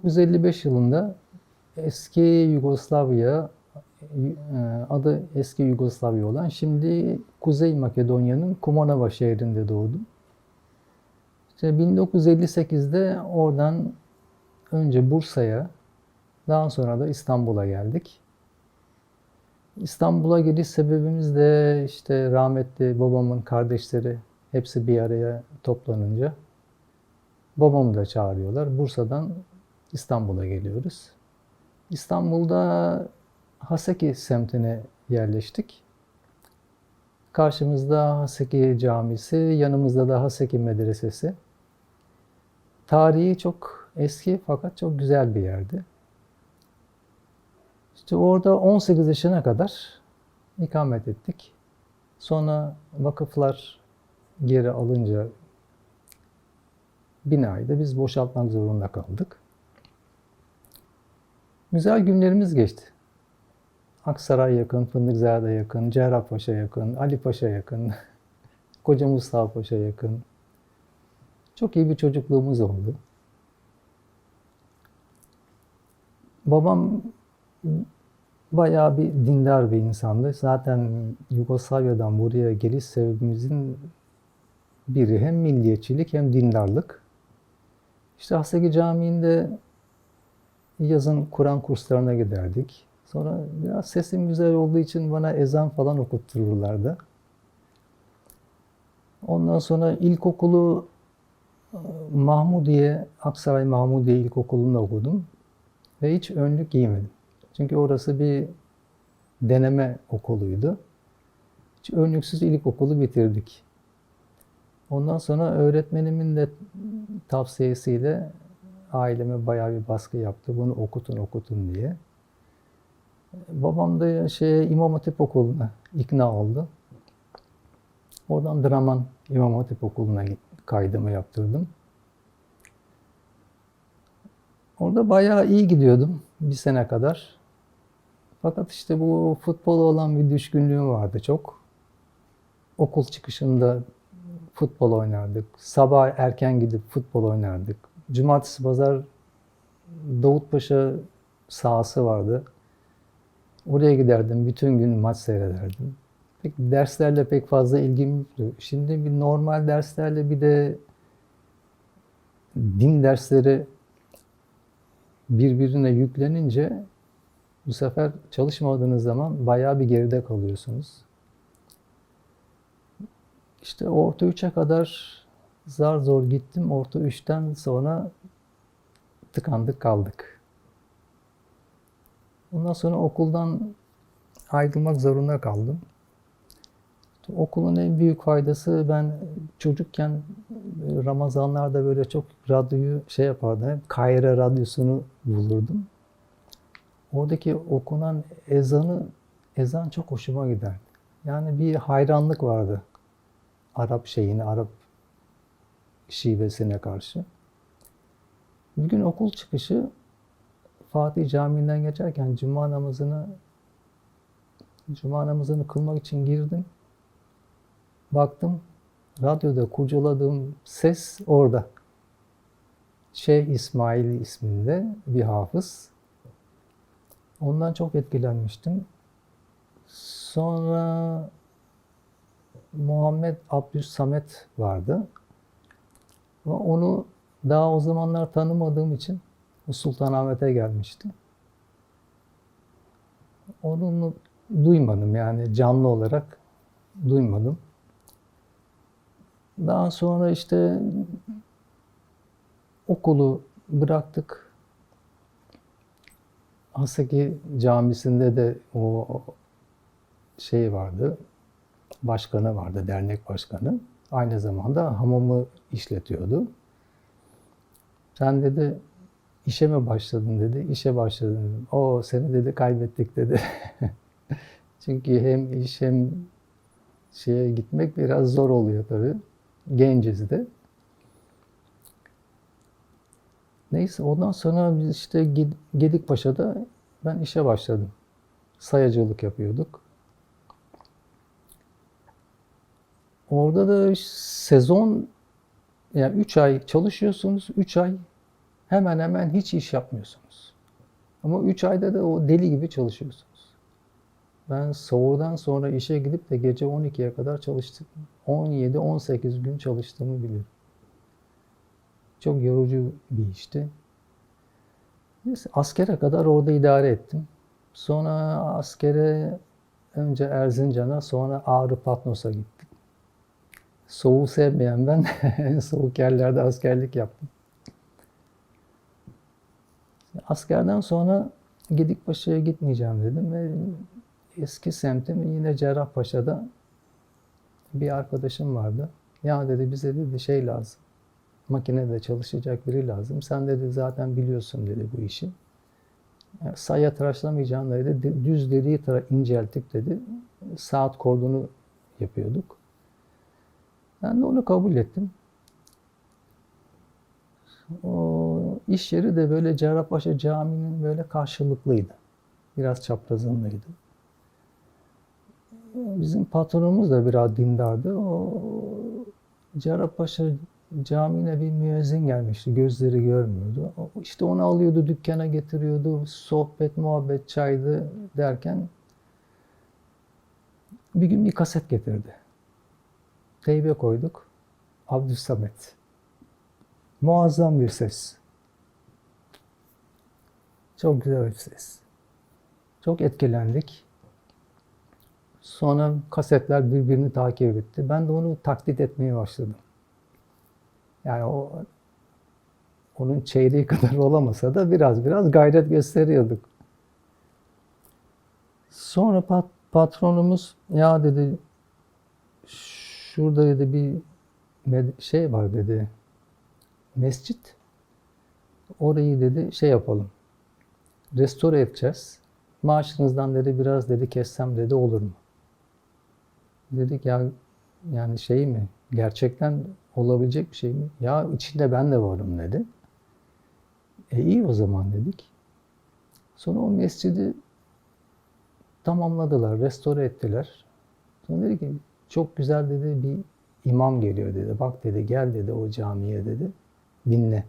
1955 yılında eski Yugoslavya, adı eski Yugoslavya olan, şimdi Kuzey Makedonya'nın Kumanova şehrinde doğdum. İşte 1958'de oradan önce Bursa'ya, daha sonra da İstanbul'a geldik. İstanbul'a geliş sebebimiz de işte rahmetli babamın kardeşleri hepsi bir araya toplanınca babamı da çağırıyorlar. Bursa'dan İstanbul'a geliyoruz. İstanbul'da Haseki semtine yerleştik. Karşımızda Haseki Camisi, yanımızda da Haseki Medresesi. Tarihi çok eski fakat çok güzel bir yerdi. İşte orada 18 yaşına kadar ikamet ettik. Sonra vakıflar geri alınca binayı da biz boşaltmak zorunda kaldık. Güzel günlerimiz geçti. Aksaray yakın, Fındıkzade yakın, Cerrahpaşa yakın, Ali Paşa yakın, Koca Mustafa Paşa yakın. Çok iyi bir çocukluğumuz oldu. Babam bayağı bir dindar bir insandı. Zaten Yugoslavya'dan buraya geliş sebebimizin biri hem milliyetçilik hem dindarlık. İşte Haseki Camii'nde yazın Kur'an kurslarına giderdik. Sonra biraz sesim güzel olduğu için bana ezan falan okuttururlardı. Ondan sonra ilkokulu Mahmudiye, Aksaray Mahmudiye İlkokulu'nda okudum. Ve hiç önlük giymedim. Çünkü orası bir deneme okuluydu. Hiç önlüksüz ilkokulu bitirdik. Ondan sonra öğretmenimin de tavsiyesiyle aileme bayağı bir baskı yaptı. Bunu okutun diye. Babam da İmam Hatip Okulu'na ikna oldu. Oradan Draman İmam Hatip Okulu'na kaydımı yaptırdım. Orada bayağı iyi gidiyordum bir sene kadar. Fakat işte bu futbola olan bir düşkünlüğüm vardı çok. Okul çıkışında futbol oynardık. Sabah erken gidip futbol oynardık. Cumartesi, pazar Davutpaşa sahası vardı. Oraya giderdim, bütün gün maç seyrederdim. Derslerle pek fazla ilgim yoktu. Şimdi bir normal derslerle bir de din dersleri birbirine yüklenince bu sefer çalışmadığınız zaman bayağı bir geride kalıyorsunuz. İşte orta 3'e kadar zar zor gittim. Orta 3'ten sonra tıkandık kaldık. Ondan sonra okuldan ayrılmak zorunda kaldım. Okulun en büyük faydası, ben çocukken Ramazanlarda böyle çok radyoyu yapardım. Hep Kayra Radyosu'nu bulurdum. Oradaki okunan ezan çok hoşuma giderdi. Yani bir hayranlık vardı. Arap şivesine karşı. Bir gün okul çıkışı Fatih Camii'nden geçerken Cuma namazını kılmak için girdim. Baktım, radyoda kurcaladığım ses orada. Şeyh İsmail isminde bir hafız. Ondan çok etkilenmiştim. Sonra Muhammed Abdüssamet vardı. Ve onu daha o zamanlar tanımadığım için Sultanahmet'e gelmişti. Onu duymadım, yani canlı olarak duymadım. Daha sonra işte okulu bıraktık. Haseki Camisi'nde de o vardı, başkanı vardı, dernek başkanı. Aynı zamanda hamamı işletiyordu. Sen dedi, işe mi başladın dedi, işe başladım dedim. O seni dedi kaybettik dedi. Çünkü hem iş hem gitmek biraz zor oluyor tabii. Genciz de. Neyse, ondan sonra biz işte Gedikpaşa'da ben işe başladım. Sayacılık yapıyorduk. Orada da sezon, yani 3 ay çalışıyorsunuz, 3 ay hemen hemen hiç iş yapmıyorsunuz. Ama 3 ayda da o deli gibi çalışıyorsunuz. Ben sahurdan sonra işe gidip de gece 12'ye kadar çalıştım. 17-18 gün çalıştığımı biliyorum. Çok yorucu bir işti. Neyse, askere kadar orada idare ettim. Sonra askere önce Erzincan'a, sonra Ağrı Patnos'a gittik. Soğuğu sevmeyen ben en soğuk yerlerde askerlik yaptım. Askerden sonra Gedikpaşa'ya gitmeyeceğim dedim ve eski semtim yine Cerrahpaşa'da bir arkadaşım vardı. Ya dedi bize dedi şey lazım. Makinede çalışacak biri lazım. Sen dedi zaten biliyorsun dedi bu işi. Yani saya tıraşlamayacağın dedi. Düz deriyi inceltip dedi. Saat kordonu yapıyorduk. Ben de onu kabul ettim. O iş yeri de böyle Cerrahpaşa Camii'nin böyle karşılıklıydı. Biraz çaprazındaydı. Bizim patronumuz da biraz dindardı. O Cerrahpaşa Camii'ne bir müezzin gelmişti. Gözleri görmüyordu. İşte onu alıyordu, dükkana getiriyordu. Sohbet, muhabbet, çaydı derken bir gün bir kaset getirdi. Teybe koyduk. Abdülsamet. Muazzam bir ses. Çok güzel bir ses. Çok etkilendik. Sonra kasetler birbirini takip etti. Ben de onu taklit etmeye başladım. Yani onun çeyreği kadar olamasa da biraz gayret gösteriyorduk. Sonra patronumuz ya dedi şurada dedi bir şey var dedi. Mescit. Orayı dedi şey yapalım. Restore edeceğiz. Maaşınızdan dedi biraz dedi kessem dedi olur mu? Dedik ya yani şey mi? Gerçekten olabilecek bir şey mi? Ya içinde ben de varım dedi. İyi o zaman dedik. Sonra o mescidi tamamladılar, restore ettiler. Sonra dedi ki çok güzel dedi bir imam geliyor dedi. Bak dedi gel dedi o camiye dedi. Dinle.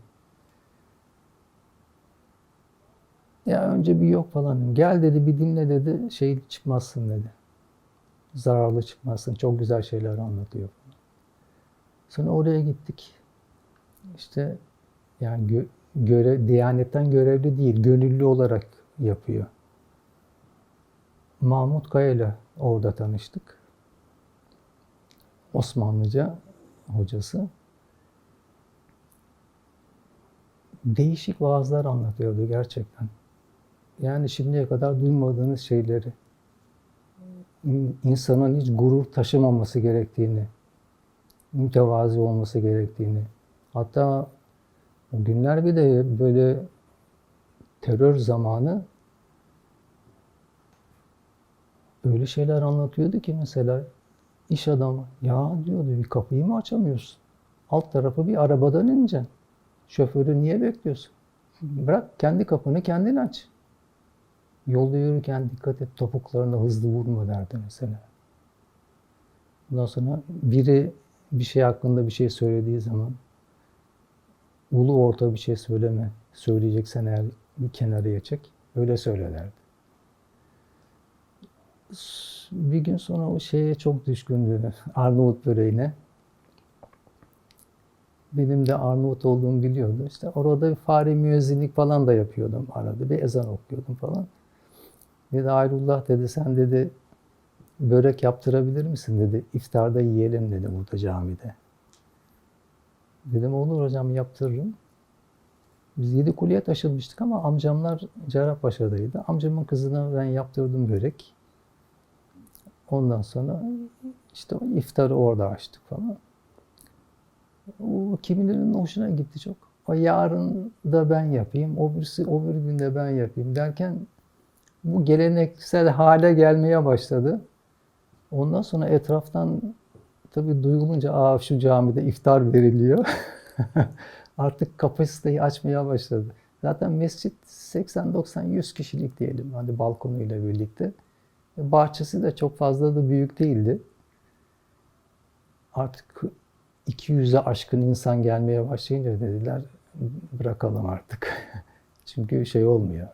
Ya önce bir yok falan. Gel dedi bir dinle dedi. Şey çıkmazsın dedi. Zararlı çıkmazsın. Çok güzel şeyler anlatıyor falan. Sonra oraya gittik. İşte yani Diyanet'ten görevli değil, gönüllü olarak yapıyor. Mahmut Kaya ile orada tanıştık. Osmanlıca hocası. Değişik vaazlar anlatıyordu gerçekten. Yani şimdiye kadar duymadığınız şeyleri, insanın hiç gurur taşımaması gerektiğini, mütevazi olması gerektiğini, hatta o günler bir de böyle terör zamanı öyle şeyler anlatıyordu ki mesela iş adamı ya diyordu bir kapıyı mı açamıyorsun? Alt tarafı bir arabadan ineceksin. Şoförü niye bekliyorsun? Bırak kendi kapını kendin aç. Yolda yürürken dikkat et topuklarına hızlı vurma derdi mesela. Ondan sonra biri bir şey hakkında bir şey söylediği zaman ulu orta bir şey söyleme. Söyleyeceksen eğer bir kenarıya çek. Öyle söylerlerdi. Bir gün sonra o şeye çok düşkündü. Arnavut böreğine. Benim de Arnavut olduğumu biliyordu. İşte orada fare müezzinlik falan da yapıyordum arada. Bir ezan okuyordum falan. Dedi Ayrullah dedi sen dedi börek yaptırabilir misin dedi. İftarda yiyelim dedi burada camide. Dedim olur hocam yaptırırım. Biz Yedikule'ye taşınmıştık ama amcamlar Cerrahpaşa'daydı. Amcamın kızına ben yaptırdım börek. Ondan sonra işte iftarı orada açtık falan. O kimilerinin hoşuna gitti çok. O yarın da ben yapayım, öbür gün de ben yapayım derken bu geleneksel hale gelmeye başladı. Ondan sonra etraftan tabii duyulunca şu camide iftar veriliyor. Artık kapasiteyi açmaya başladı. Zaten mescit 80-90-100 kişilik diyelim hani balkonuyla birlikte. Bahçesi de çok fazla da büyük değildi. Artık 200'e aşkın insan gelmeye başlayınca dediler bırakalım artık. Çünkü şey olmuyor.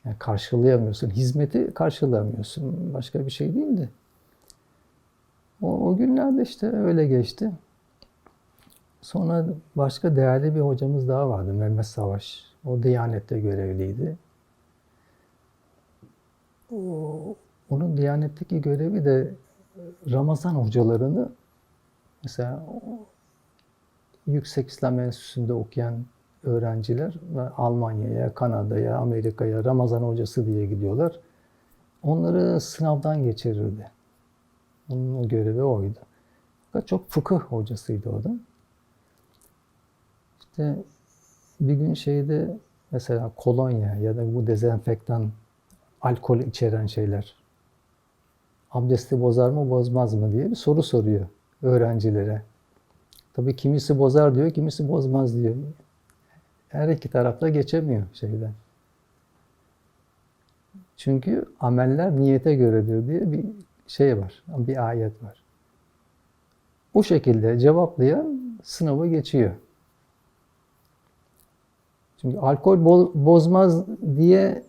Yani karşılayamıyorsun. Hizmeti karşılamıyorsun. Başka bir şey değil de. O günlerde işte öyle geçti. Sonra başka değerli bir hocamız daha vardı. Mehmet Savaş. O Diyanet'te görevliydi. Onun Diyanet'teki görevi de Ramazan hocalarını mesela Yüksek İslam Enstitüsü'nde okuyan öğrenciler Almanya'ya, Kanada'ya, Amerika'ya Ramazan hocası diye gidiyorlar. Onları sınavdan geçirirdi. Onun o görevi oydu. Fakat çok fıkıh hocasıydı o da. İşte bir gün şeyde mesela kolonya ya da bu dezenfektan, alkol içeren şeyler abdesti bozar mı bozmaz mı diye bir soru soruyor öğrencilere. Tabii kimisi bozar diyor, kimisi bozmaz diyor. Her iki tarafta geçemiyor şeyden. Çünkü ameller niyete göredir diye bir şey var, bir ayet var. O şekilde cevaplayan sınavı geçiyor. Çünkü alkol bozmaz diye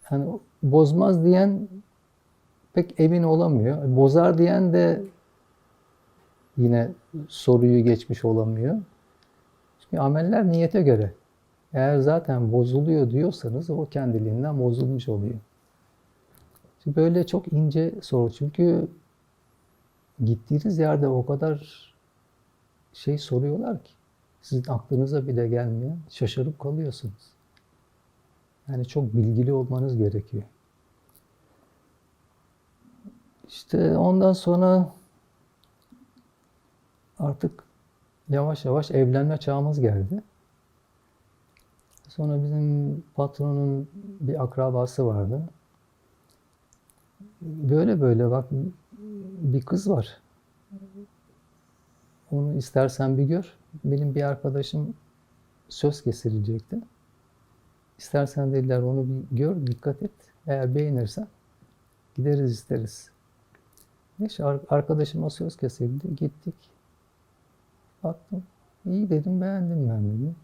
hani bozmaz diyen pek emin olamıyor. Bozar diyen de yine soruyu geçmiş olamıyor. Çünkü ameller niyete göre. Eğer zaten bozuluyor diyorsanız o kendiliğinden bozulmuş oluyor. Şimdi böyle çok ince soru. Çünkü gittiğiniz yerde o kadar şey soruyorlar ki sizin aklınıza bile gelmeyen şaşırıp kalıyorsunuz. Yani çok bilgili olmanız gerekiyor. İşte ondan sonra artık yavaş yavaş evlenme çağımız geldi. Sonra bizim patronun bir akrabası vardı. Böyle böyle bak bir kız var. Onu istersen bir gör. Benim bir arkadaşım söz kesilecekti. İstersen dediler onu bir gör, dikkat et. Eğer beğenirsen gideriz isteriz. Neyse arkadaşıma söz kesildi. Gittik. Baktım. İyi dedim, beğendim ben dedim.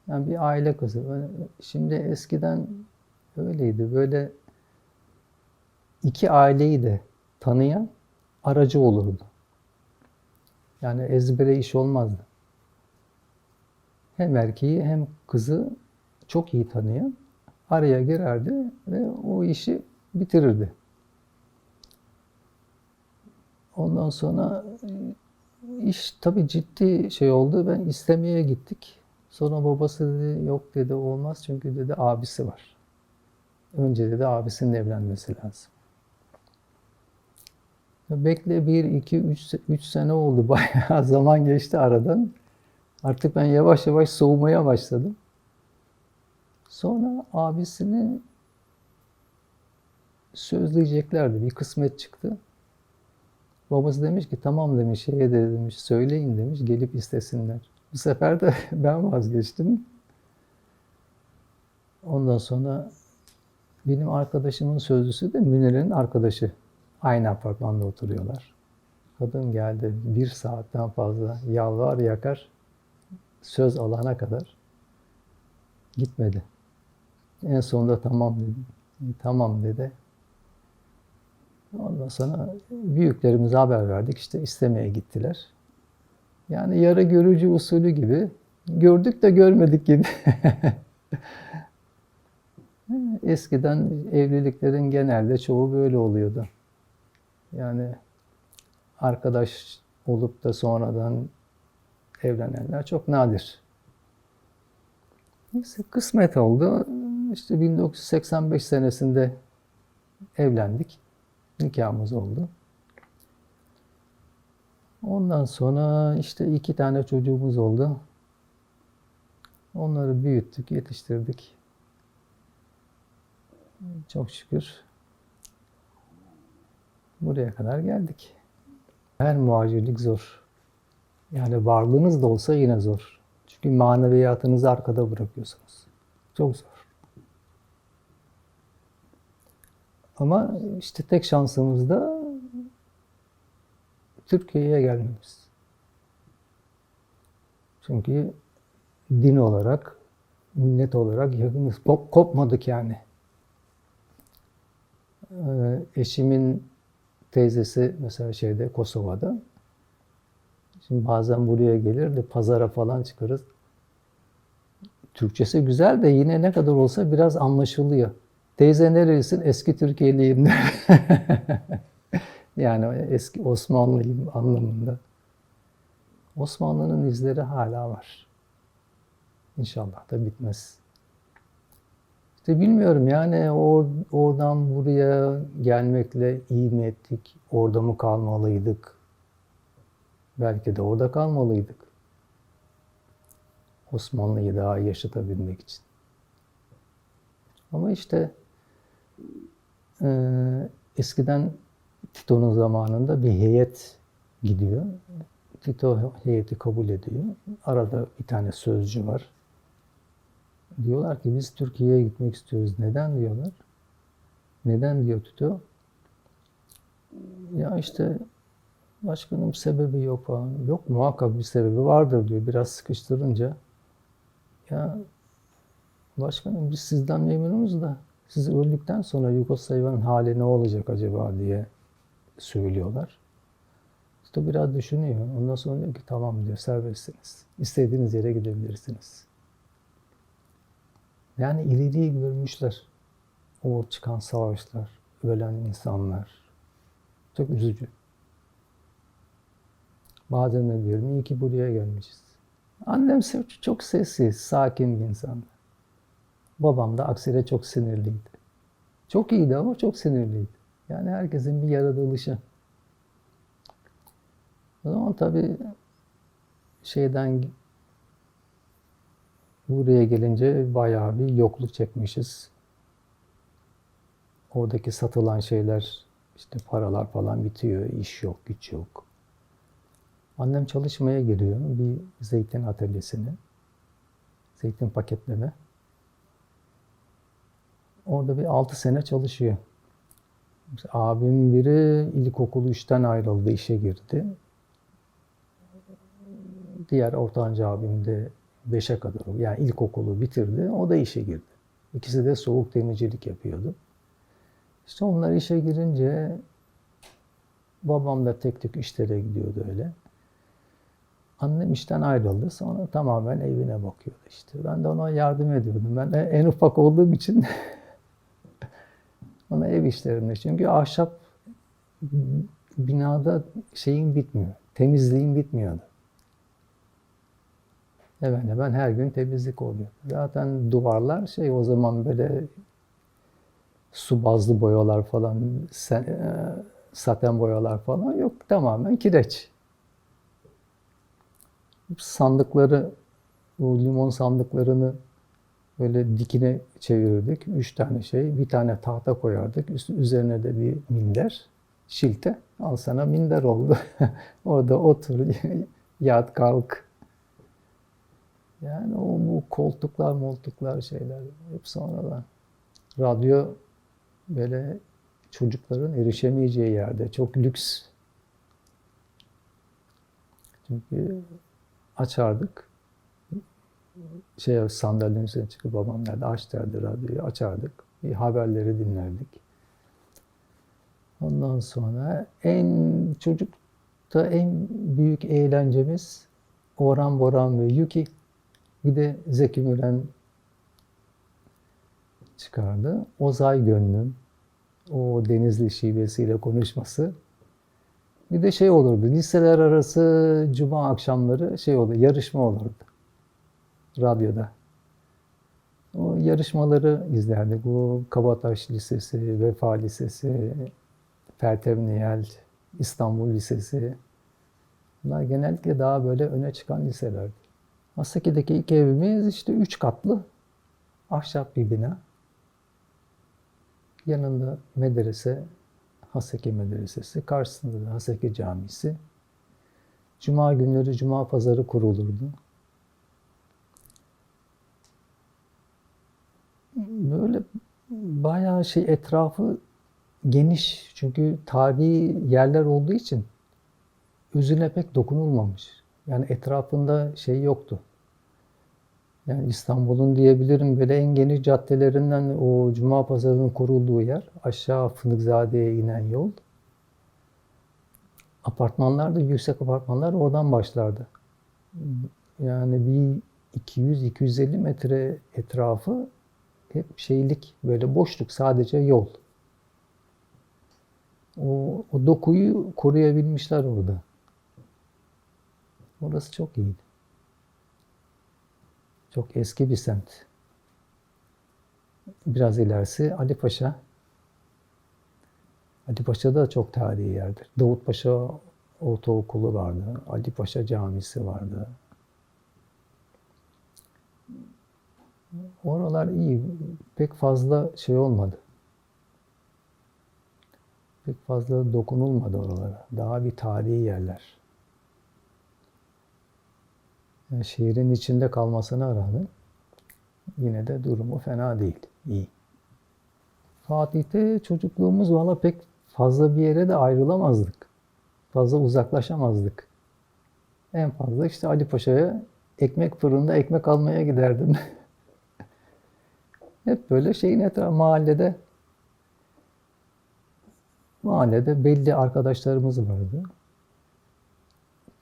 Yani bir aile kızı. Şimdi eskiden öyleydi. Böyle iki aileyi de tanıyan aracı olurdu. Yani ezbere iş olmazdı. Hem erkeği hem kızı çok iyi tanıyan araya girerdi ve o işi bitirirdi. Ondan sonra iş tabii ciddi şey oldu. Ben istemeye gittik. Sonra babası dedi yok dedi olmaz çünkü dedi abisi var. Önce dedi abisinin evlenmesi lazım. Bekle 1, 2, 3 sene oldu. Bayağı zaman geçti aradan. Artık ben yavaş yavaş soğumaya başladım. Sonra abisini sözleyeceklerdi. Bir kısmet çıktı. Babası demiş ki tamam demiş şeye de demiş söyleyin demiş gelip istesinler. Bu sefer de ben vazgeçtim. Ondan sonra benim arkadaşımın sözlüsü de Münir'in arkadaşı. Aynı apartmanda oturuyorlar. Kadın geldi 1 saatten fazla yalvar yakar söz alana kadar gitmedi. En sonunda tamam dedim. Tamam dedi. Ondan sonra büyüklerimize haber verdik. İşte istemeye gittiler. Yani yarı görücü usulü gibi. Gördük de görmedik gibi. Eskiden evliliklerin genelde çoğu böyle oluyordu. Yani arkadaş olup da sonradan evlenenler çok nadir. Neyse kısmet oldu. İşte 1985 senesinde evlendik. Nikahımız oldu. Ondan sonra işte 2 tane çocuğumuz oldu. Onları büyüttük, yetiştirdik. Çok şükür buraya kadar geldik. Her muhacirlik zor. Yani varlığınız da olsa yine zor. Çünkü maneviyatınızı arkada bırakıyorsunuz. Çok zor. Ama işte tek şansımız da Türkiye'ye gelmemiz. Çünkü din olarak, millet olarak yakınız. Kopmadık yani. Eşimin teyzesi mesela Kosova'da. Şimdi bazen buraya gelir de pazara falan çıkarız. Türkçesi güzel de yine ne kadar olsa biraz anlaşılıyor. Teyze nerelisin? Eski Türkiye'liyim der. Yani eski Osmanlıyım anlamında. Osmanlı'nın izleri hala var. İnşallah da bitmez. İşte bilmiyorum yani oradan buraya gelmekle iyi mi ettik? Orada mı kalmalıydık? Belki de orada kalmalıydık. Osmanlı'yı daha iyi yaşatabilmek için. Ama işte eskiden Tito'nun zamanında bir heyet gidiyor. Tito heyeti kabul ediyor. Arada bir tane sözcü var. Diyorlar ki biz Türkiye'ye gitmek istiyoruz. Neden diyorlar? Neden diyor Tito? Ya işte başkanım sebebi yok falan. Yok muhakkak bir sebebi vardır diyor. Biraz sıkıştırınca. Ya başkanım biz sizden memnunuz da siz öldükten sonra Yugoslavya'nın hali ne olacak acaba diye söylüyorlar. İşte biraz düşünüyor. Ondan sonra diyor ki tamam diyor serbestsiniz. İstediğiniz yere gidebilirsiniz. Yani ileriyi görmüşler. O çıkan savaşlar, ölen insanlar. Çok üzücü. Bazen de diyorum iyi ki buraya gelmişiz. Annem çok sessiz, sakin bir insandı. Babam da aksine çok sinirliydi. Çok iyiydi ama çok sinirliydi. Yani herkesin bir yaratılışı. O zaman tabii şeyden buraya gelince bayağı bir yokluk çekmişiz. Oradaki satılan şeyler, işte paralar falan bitiyor, iş yok, güç yok. Annem çalışmaya giriyor bir zeytin atölyesine, zeytin paketleme. Orada bir 6 sene çalışıyor. Abim biri ilkokulu 3'ten ayrıldı, işe girdi. Diğer ortanca abim de 5'e kadar, yani ilkokulu bitirdi, o da işe girdi. İkisi de soğuk demircilik yapıyordu. İşte onlar işe girince babam da tek tük işlere gidiyordu öyle. Annem işten ayrıldı. Sonra tamamen evine bakıyordu işte. Ben de ona yardım ediyordum. Ben en ufak olduğum için ona ev işlerinde. Çünkü ahşap binada şeyin bitmiyor. Temizliğin bitmiyordu. Ben her gün temizlik oluyor. Zaten duvarlar o zaman böyle su bazlı boyalar falan, saten boyalar falan yok. Tamamen kireç. Sandıkları, bu limon sandıklarını böyle dikine çevirirdik. 3 tane bir tane tahta koyardık. Üzerine de bir minder, şilte. Al sana minder oldu. Orada otur, yat, kalk. Yani bu koltuklar şeyler hep sonradan. Radyo böyle çocukların erişemeyeceği yerde. Çok lüks. Çünkü açardık. Sandalyenin üzerine çıkıp babam nerede aç derdi radyoyu açardık. Bir haberleri dinlerdik. Ondan sonra çocukta en büyük eğlencemiz Orhan Boran ve Yuki. Bir de Zeki Müren çıkardı. Ozay Gönlüm. O Denizli şivesiyle konuşması. Bir de olurdu. Liseler arası cuma akşamları oldu. Yarışma olurdu. Radyoda. O yarışmaları izlerdik. Bu Kabataş Lisesi, Vefa Lisesi, Pertev Nihal, İstanbul Lisesi. Bunlar genellikle daha böyle öne çıkan liselerdi. Hasaki'deki ilk evimiz işte 3 katlı. Ahşap bir bina. Yanında medrese, Haseki Medresesi. Karşısında da Haseki Camisi. Cuma günleri cuma pazarı kurulurdu. Böyle bayağı etrafı geniş. Çünkü tarihi yerler olduğu için özüne pek dokunulmamış. Yani etrafında yoktu. Yani İstanbul'un diyebilirim böyle en geniş caddelerinden o Cuma Pazarı'nın kurulduğu yer. Aşağı Fındıkzade'ye inen yol. Apartmanlar da yüksek apartmanlar oradan başlardı. Yani bir 200-250 metre etrafı hep şeylik böyle boşluk sadece yol. O dokuyu koruyabilmişler orada. Orası çok iyiydi. Çok eski bir semt. Biraz ilerisi Ali Paşa. Ali Paşa da çok tarihi yerdir. Davutpaşa Ortaokulu vardı. Ali Paşa Camisi vardı. Oralar iyi. Pek fazla şey olmadı. Pek fazla dokunulmadı oralara. Daha bir tarihi yerler. Yani şehrin içinde kalmasına rağmen yine de durumu fena değil. İyi. Fatih'te çocukluğumuz valla pek fazla bir yere de ayrılamazdık. Fazla uzaklaşamazdık. En fazla işte Ali Paşa'ya ekmek fırında ekmek almaya giderdim. Hep böyle şeyin etrafı mahallede belli arkadaşlarımız vardı.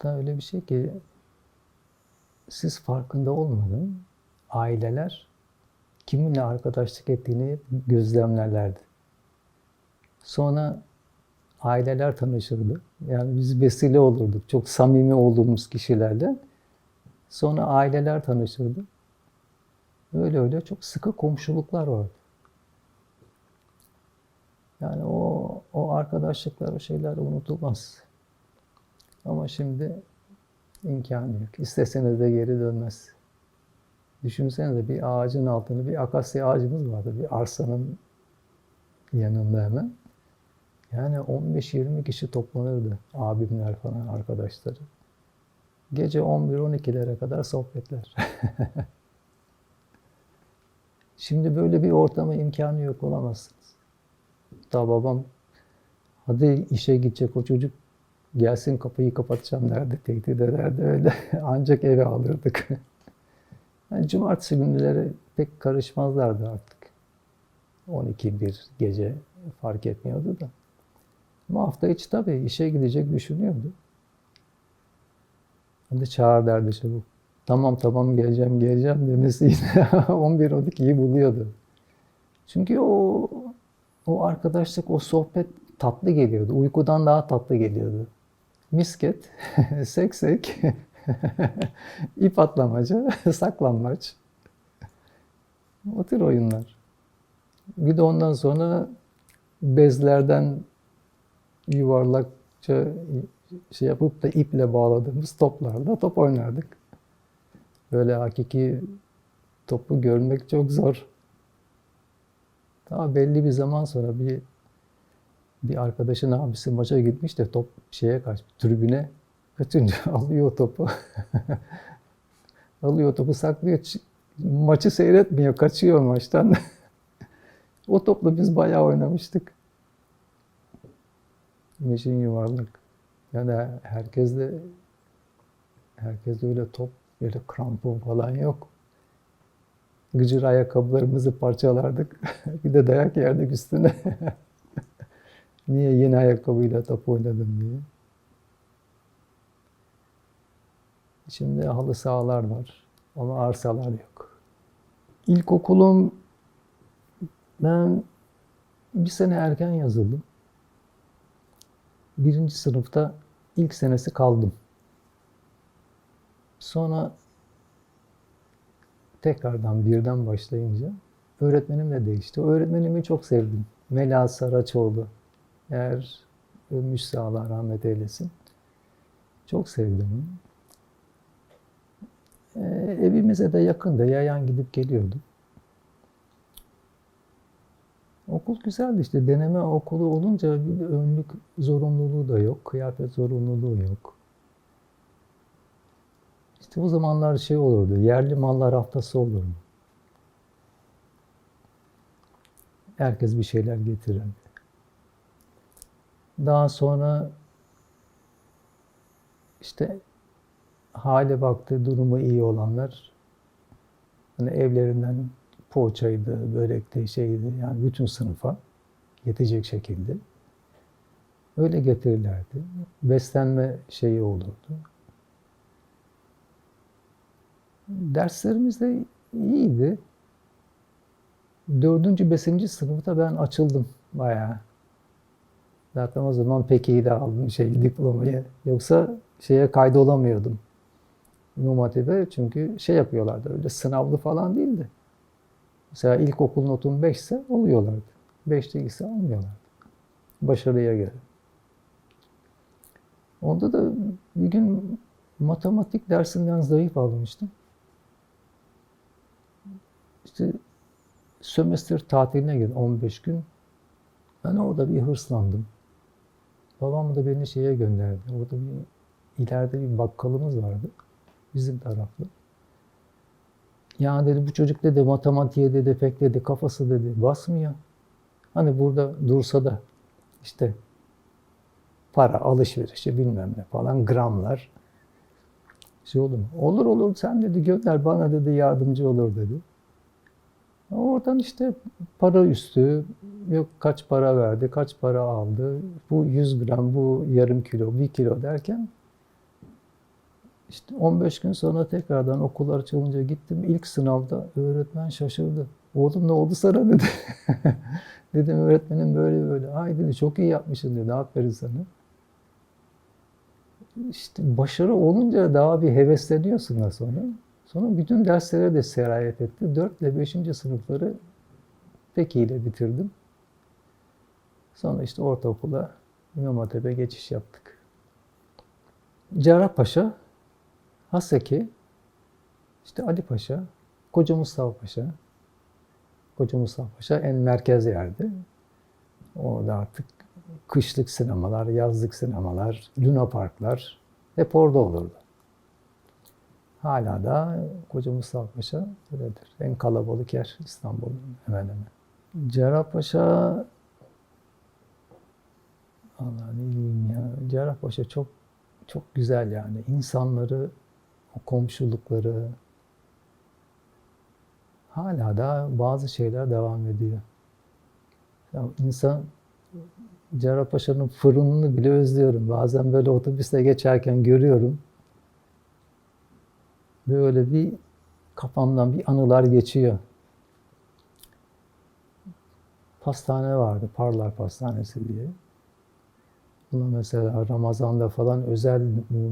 Da öyle bir şey ki siz farkında olmadan aileler kiminle arkadaşlık ettiğini gözlemlerlerdi. Sonra aileler tanışırdı. Yani biz vesile olurduk. Çok samimi olduğumuz kişilerle. Sonra aileler tanışırdı. Öyle öyle çok sıkı komşuluklar vardı. Yani o arkadaşlıklar, o şeyler unutulmaz. Ama şimdi imkanı yok. İsteseniz de geri dönmez. Düşünsenize bir ağacın altında bir akasya ağacımız vardı. Bir arsanın yanında hemen. Yani 15-20 kişi toplanırdı. Abimler falan, arkadaşları. Gece 11-12'lere kadar sohbetler. Şimdi böyle bir ortama imkanı yok, olamazsınız. Hatta babam hadi işe gidecek o çocuk gelsin kapıyı kapatacağım derdi, tehdit ederdi öyle. Ancak eve alırdık. Yani cumartesi günleri pek karışmazlardı artık. 12-1 gece fark etmiyordu da. Ama hafta içi tabii işe gidecek düşünüyordu. Hadi çağır derdi çabuk. Tamam tamam geleceğim demesi yine 11-12'yi buluyordu. Çünkü o arkadaşlık, o sohbet tatlı geliyordu. Uykudan daha tatlı geliyordu. Misket, seksek, ip atlamaca, saklambaç. O tür oyunlar. Bir de ondan sonra bezlerden yuvarlakça şey yapıp da iple bağladığımız toplarla top oynardık. Böyle hakiki topu görmek çok zor. Daha belli bir zaman sonra bir arkadaşın abisi maça gitmiş de top şeye kaçmış, tribüne kaçınca alıyor topu. Alıyor topu saklıyor. Maçı seyretmiyor, kaçıyor maçtan. O topla biz bayağı oynamıştık. Meşin yuvarlak. Yani herkes de öyle top, böyle krampon falan yok. Gıcır ayakkabılarımızı parçalardık. Bir de dayak yerdik üstüne. Niye yeni ayakkabıyla top oynadım diye. Şimdi halı sahalar var ama arsalar yok. İlkokulum, ben bir sene erken yazıldım. Birinci sınıfta ilk senesi kaldım. Sonra tekrardan birden başlayınca öğretmenim de değişti. O öğretmenimi çok sevdim. Mela Saraçoğlu. Eğer ölmüşse Allah rahmet eylesin. Çok sevdim onu. Evimize de yakındı. Yayan gidip geliyordum. Okul güzeldi işte. Deneme okulu olunca bir önlük zorunluluğu da yok. Kıyafet zorunluluğu yok. İşte o zamanlar şey olurdu. Yerli mallar haftası olurdu. Herkes bir şeyler getirirdi. Daha sonra işte hale baktı, durumu iyi olanlar Hani evlerinden poğaçaydı, börekti, şeydi yani bütün sınıfa yetecek şekilde. Öyle getirirlerdi. Beslenme şeyi olurdu. Derslerimiz de iyiydi. 4. 5. sınıfta ben açıldım bayağı. Zaten o zaman pek iyi de aldım diplomayı. Yoksa şeye kaydolamıyordum. İmam Hatip'e çünkü şey yapıyorlardı öyle sınavlı falan değildi. Mesela ilkokul notum 5 ise oluyorlardı. 5 değilse almıyorlardı. Başarıya göre. Onda da bir gün matematik dersinden zayıf almıştım. İşte sömestr tatiline girdim 15 gün. Ben orada bir hırslandım. Babam da beni şeye gönderdi. Orada ileride bir bakkalımız vardı. Bizim taraflı. Ya dedi bu çocuk dedi matematiğe dedi pek dedi kafası dedi basmıyor. Hani burada dursa da işte para alışverişi bilmem ne falan gramlar. Şey olur mu? Olur olur sen dedi gönder bana dedi yardımcı olur dedi. Oradan işte para üstü yok kaç para verdi kaç para aldı. Bu 100 gram bu yarım kilo 1 kilo derken İşte 15 gün sonra tekrardan okullar açılınca gittim. İlk sınavda öğretmen şaşırdı. Oğlum ne oldu sana dedi. Dedim öğretmenim böyle böyle. Ay dedi çok iyi yapmışsın dedi. Aferin sana. İşte başarı olunca daha bir hevesleniyorsun sonra. Sonra bütün derslere de sirayet etti. 4 ile 5. sınıfları pek iyi ile bitirdim. Sonra işte ortaokula İmam Hatip'e geçiş yaptık. Cerrahpaşa, Haseki, işte Ali Paşa, Koca Mustafa Paşa. Koca Mustafa Paşa en merkez yerdi. Orada artık kışlık sinemalar, yazlık sinemalar, Luna Parklar hep orada olurdu. Hala da Koca Mustafa Paşa öyledir. En kalabalık yer İstanbul'un hemen hemen. Cerrahpaşa, Allah ne diyeyim ya, Cerrahpaşa çok çok güzel yani. İnsanları, o komşulukları, hala da bazı şeyler devam ediyor. Ya insan Cerrahpaşa'nın fırınını bile özlüyorum. Bazen böyle otobüste geçerken görüyorum. Böyle bir kafamdan bir anılar geçiyor. Pastane vardı, Parlar Pastanesi diye. Buna mesela Ramazan'da falan özel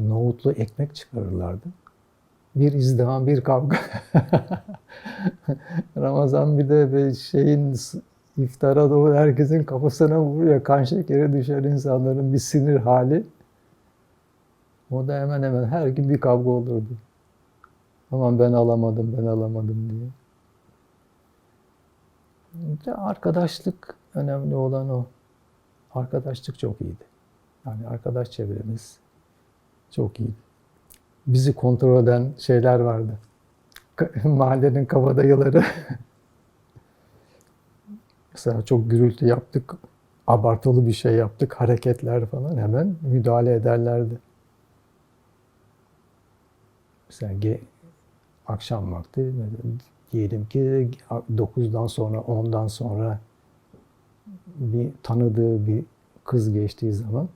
nohutlu ekmek çıkarırlardı. Bir izdiham, bir kavga. Ramazan bir de iftara doğru herkesin kafasına vuruyor. Kan şekeri düşer insanların bir sinir hali. O da hemen hemen her gün bir kavga olurdu. Aman ben alamadım, ben alamadım diye. Bir de arkadaşlık önemli olan o. Arkadaşlık çok iyiydi. Yani arkadaş çevremiz çok iyiydi. Bizi kontrol eden şeyler vardı. Mahallenin kabadayıları. Mesela çok gürültü yaptık, abartılı bir şey yaptık, hareketler falan hemen müdahale ederlerdi. Mesela akşam vakti diyelim ki 9'dan sonra 10'dan sonra bir tanıdığı bir kız geçtiği zaman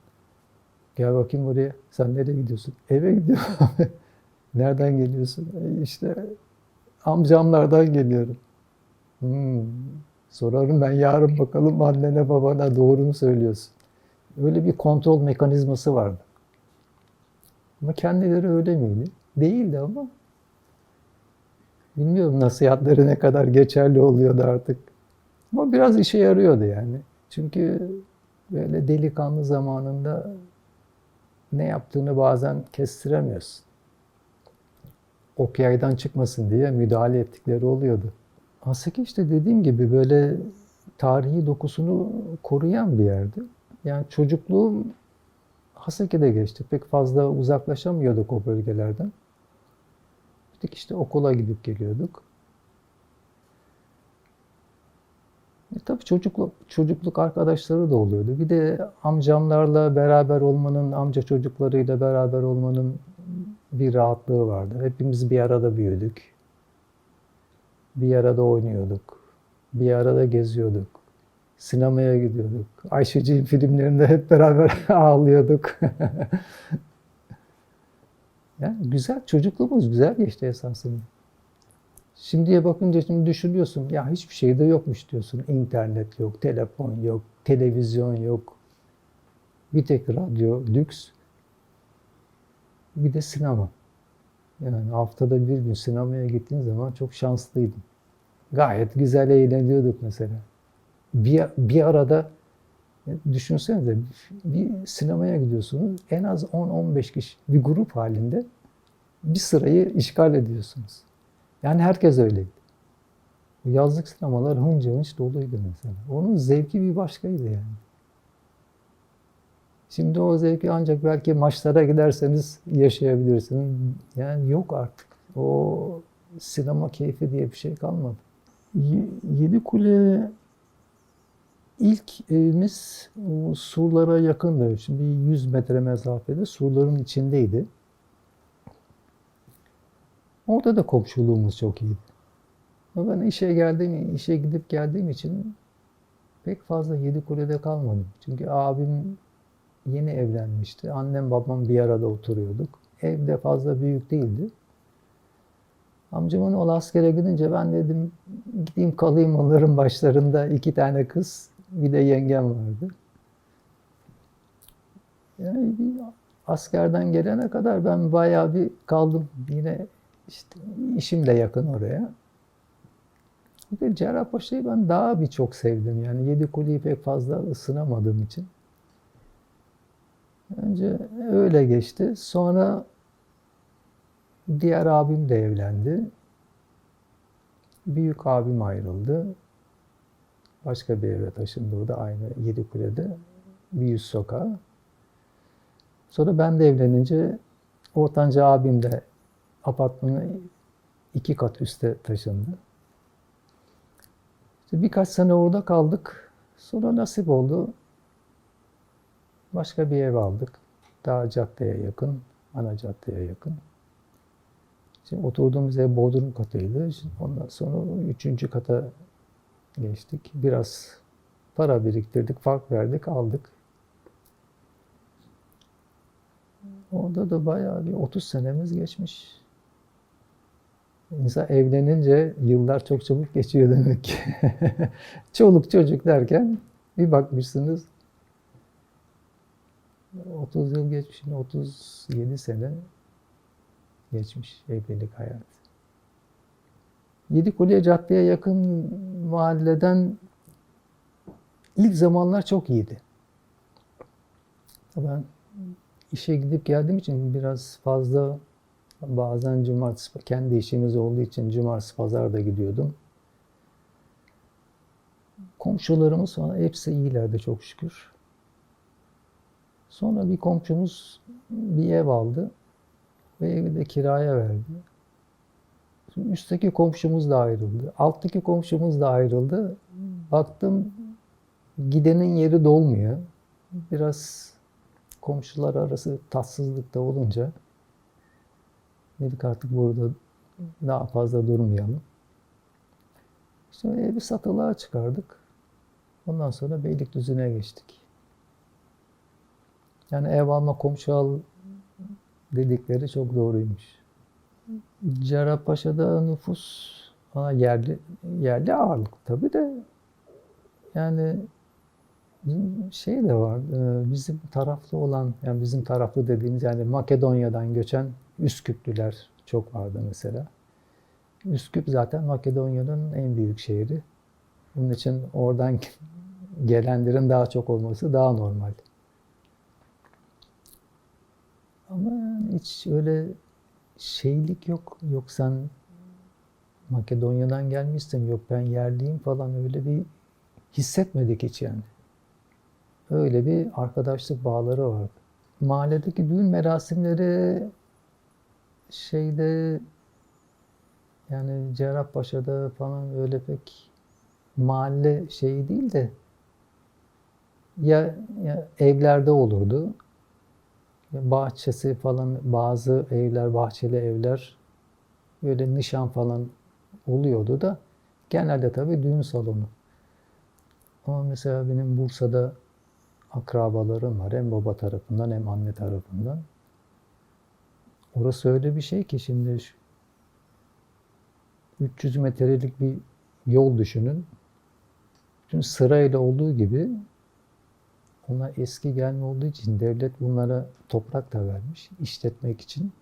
gel bakayım buraya sen nereye gidiyorsun? Eve gidiyorum. Nereden geliyorsun? İşte amcamlardan geliyorum. Sorarım ben yarın bakalım annene babana doğru mu söylüyorsun? Öyle bir kontrol mekanizması vardı. Ama kendileri öyle miydi? Değildi ama. Bilmiyorum nasihatleri ne kadar geçerli oluyordu artık. Ama biraz işe yarıyordu yani. Çünkü böyle delikanlı zamanında ne yaptığını bazen kestiremiyorsun. Ok yaydan çıkmasın diye müdahale ettikleri oluyordu. Haseki işte dediğim gibi böyle tarihi dokusunu koruyan bir yerdi. Yani çocukluğum Haseki'de geçti. Pek fazla uzaklaşamıyorduk o bölgelerden. İşte okula gidip geliyorduk. Tabii çocukluk arkadaşları da oluyordu. Bir de amcamlarla beraber olmanın, amca çocuklarıyla beraber olmanın bir rahatlığı vardı. Hepimiz bir arada büyüdük. Bir arada oynuyorduk. Bir arada geziyorduk. Sinemaya gidiyorduk. Ayşeciğin filmlerinde hep beraber ağlıyorduk. Yani güzel, çocukluğumuz güzel geçti esasında. Şimdiye bakınca şimdi düşünüyorsun, ya hiçbir şey de yokmuş diyorsun. İnternet yok, telefon yok, televizyon yok. Bir tek radyo, lüks, bir de sinema. Yani haftada bir gün sinemaya gittiğin zaman çok şanslıydım. Gayet güzel eğleniyorduk mesela. Bir arada düşünsenize bir sinemaya gidiyorsunuz. En az 10-15 kişi bir grup halinde bir sırayı işgal ediyorsunuz. Yani herkes öyleydi. Yazlık sinemalar hınca hınç doluydu mesela. Onun zevki bir başkaydı yani. Şimdi o zevki ancak belki maçlara giderseniz yaşayabilirsiniz. Yani yok artık. O sinema keyfi diye bir şey kalmadı. Yedikule ilk evimiz o surlara yakındı. Şimdi 100 metre mesafede surların içindeydi. Orada da komşuluğumuz çok iyiydi. Ama ben işe gidip geldiğim için pek fazla Yedikule'de kalmadım. Çünkü abim yeni evlenmişti. Annem babam bir arada oturuyorduk. Ev de fazla büyük değildi. Amcamın oğlu askere gidince ben dedim gideyim kalayım onların başlarında. 2 tane kız, bir de yengem vardı. Yani askerden gelene kadar ben bayağı bir kaldım. Yine işte işim de yakın oraya. Bir de Cerrahpaşa'yı ben daha bir çok sevdim. Yani Yedikule'yi pek fazla ısınamadığım için. Önce öyle geçti. Sonra diğer abim de evlendi. Büyük abim ayrıldı. Başka bir eve taşındı. O da aynı Yedikule'de. Bir üst sokağa. Sonra ben de evlenince ortanca abim de apartmanı 2 kat üste taşındı. İşte birkaç sene orada kaldık. Sonra nasip oldu. Başka bir ev aldık. Daha caddeye yakın, ana caddeye yakın. Şimdi oturduğumuz ev bodrum katıydı. Şimdi ondan sonra 3. kata geçtik. Biraz para biriktirdik, fark verdik, aldık. Orada da bayağı bir 30 senemiz geçmiş. İnsan evlenince yıllar çok çabuk geçiyor demek ki. Çoluk çocuk derken bir bakmışsınız 30 yıl geçmiş, 37 sene geçmiş evlilik hayatı. Yedikule Cadde'ye yakın mahalleden ilk zamanlar çok iyiydi. Ben işe gidip geldiğim için biraz fazla bazen cumartesi, kendi işimiz olduğu için cumartesi pazar da gidiyordum. Komşularımız falan hepsi iyilerdi çok şükür. Sonra bir komşumuz bir ev aldı ve evi de kiraya verdi. Şimdi üstteki komşumuz da ayrıldı. Alttaki komşumuz da ayrıldı. Baktım gidenin yeri dolmuyor. Biraz komşular arası tatsızlık da olunca dedik artık burada daha fazla durmayalım. İşte evi satılığa çıkardık. Ondan sonra Beylikdüzü'ne geçtik. Yani ev alma komşu al dedikleri çok doğruymuş. Cerrahpaşa'da nüfus yerli ağırlık tabii de yani şey de var, bizim taraflı olan, yani bizim taraflı dediğimiz yani Makedonya'dan göçen Üsküplüler çok vardı mesela. Üsküp zaten Makedonya'nın en büyük şehri. Bunun için oradan gelenlerin daha çok olması daha normal. Ama yani hiç öyle şeylik yok. Yok sen Makedonya'dan gelmişsin, yok ben yerliyim falan öyle bir hissetmedik hiç yani. Öyle bir arkadaşlık bağları vardı. Mahalledeki düğün merasimleri şeyde yani Cerrahpaşa'da falan öyle pek mahalle şeyi değil de ya evlerde olurdu. Ya bahçesi falan bazı evler, bahçeli evler böyle nişan falan oluyordu da genelde tabii düğün salonu. Ama mesela benim Bursa'da akrabalarım var. Hem baba tarafından hem anne tarafından. Orası öyle bir şey ki şimdi 300 metrelik bir yol düşünün. Bütün sırayla olduğu gibi onlar eski gelme olduğu için devlet bunlara toprak da vermiş işletmek için.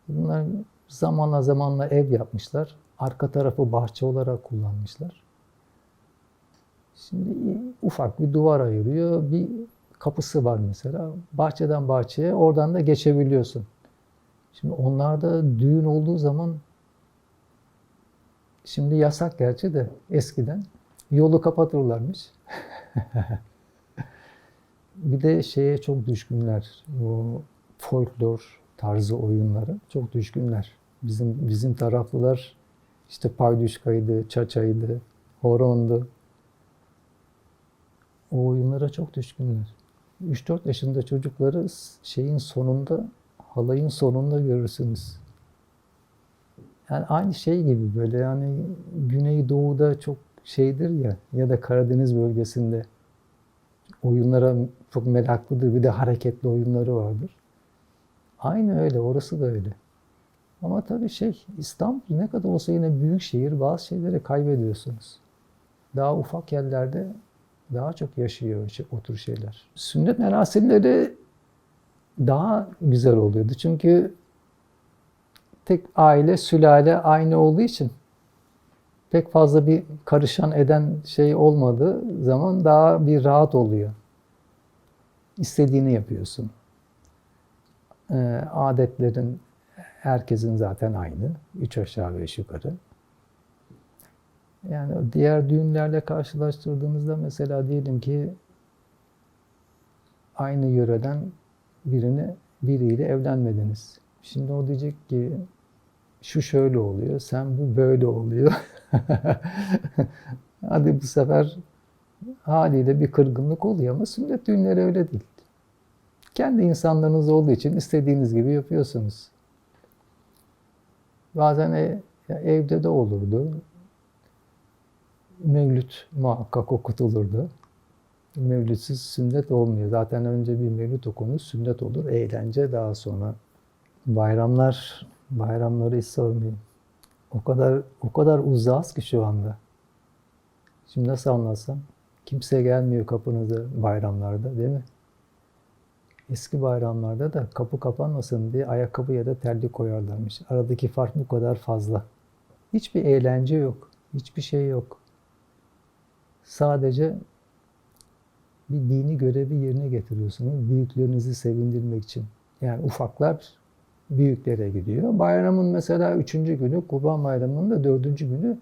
Bunlar zamanla ev yapmışlar. Arka tarafı bahçe olarak kullanmışlar. Şimdi ufak bir duvar ayırıyor. Bir kapısı var mesela. Bahçeden bahçeye oradan da geçebiliyorsun. Şimdi onlarda düğün olduğu zaman şimdi yasak gerçi de eskiden yolu kapatırlarmış. Bir de şeye çok düşkünler. O folklor tarzı oyunları çok düşkünler. Bizim taraflılar işte payduşkaydı, çaçaydı, horondu. O oyunlara çok düşkünler. 3-4 yaşında çocukları şeyin sonunda, halayın sonunda görürsünüz. Yani aynı şey gibi böyle yani Güneydoğu'da çok şeydir ya da Karadeniz bölgesinde oyunlara çok meraklıdır. Bir de hareketli oyunları vardır. Aynı öyle, orası da öyle. Ama tabii İstanbul ne kadar olsa yine büyük şehir, bazı şeyleri kaybediyorsunuz. Daha ufak yerlerde daha çok yaşıyor o tür şeyler. Sünnet merasimleri daha güzel oluyordu. Çünkü tek aile, sülale aynı olduğu için pek fazla bir karışan eden şey olmadığı zaman daha bir rahat oluyor. İstediğini yapıyorsun. Adetlerin herkesin zaten aynı. 3 aşağı 5 yukarı. Yani diğer düğünlerle karşılaştırdığınızda mesela diyelim ki aynı yöreden biriyle evlenmediniz. Şimdi o diyecek ki şu şöyle oluyor, sen bu böyle oluyor. Hadi bu sefer haliyle bir kırgınlık oluyor ama sünnet düğünleri öyle değil. Kendi insanlarınız olduğu için istediğiniz gibi yapıyorsunuz. Bazen evde de olurdu. Mevlüt muhakkak okutulurdu. Mevlütsüz sünnet olmuyor. Zaten önce bir mevlüt okunur, sünnet olur, eğlence daha sonra. Bayramları hiç sormayın. O kadar uzağız ki şu anda. Şimdi nasıl anlatsam? Kimse gelmiyor kapınıza bayramlarda, değil mi? Eski bayramlarda da kapı kapanmasın diye ayakkabı ya da terlik koyarlarmış. Aradaki fark bu kadar fazla. Hiçbir eğlence yok. Hiçbir şey yok. Sadece bir dini görevi yerine getiriyorsunuz. Büyüklerinizi sevindirmek için. Yani ufaklar büyüklere gidiyor. Bayramın mesela 3. günü, Kurban Bayramı'nın da 4. günü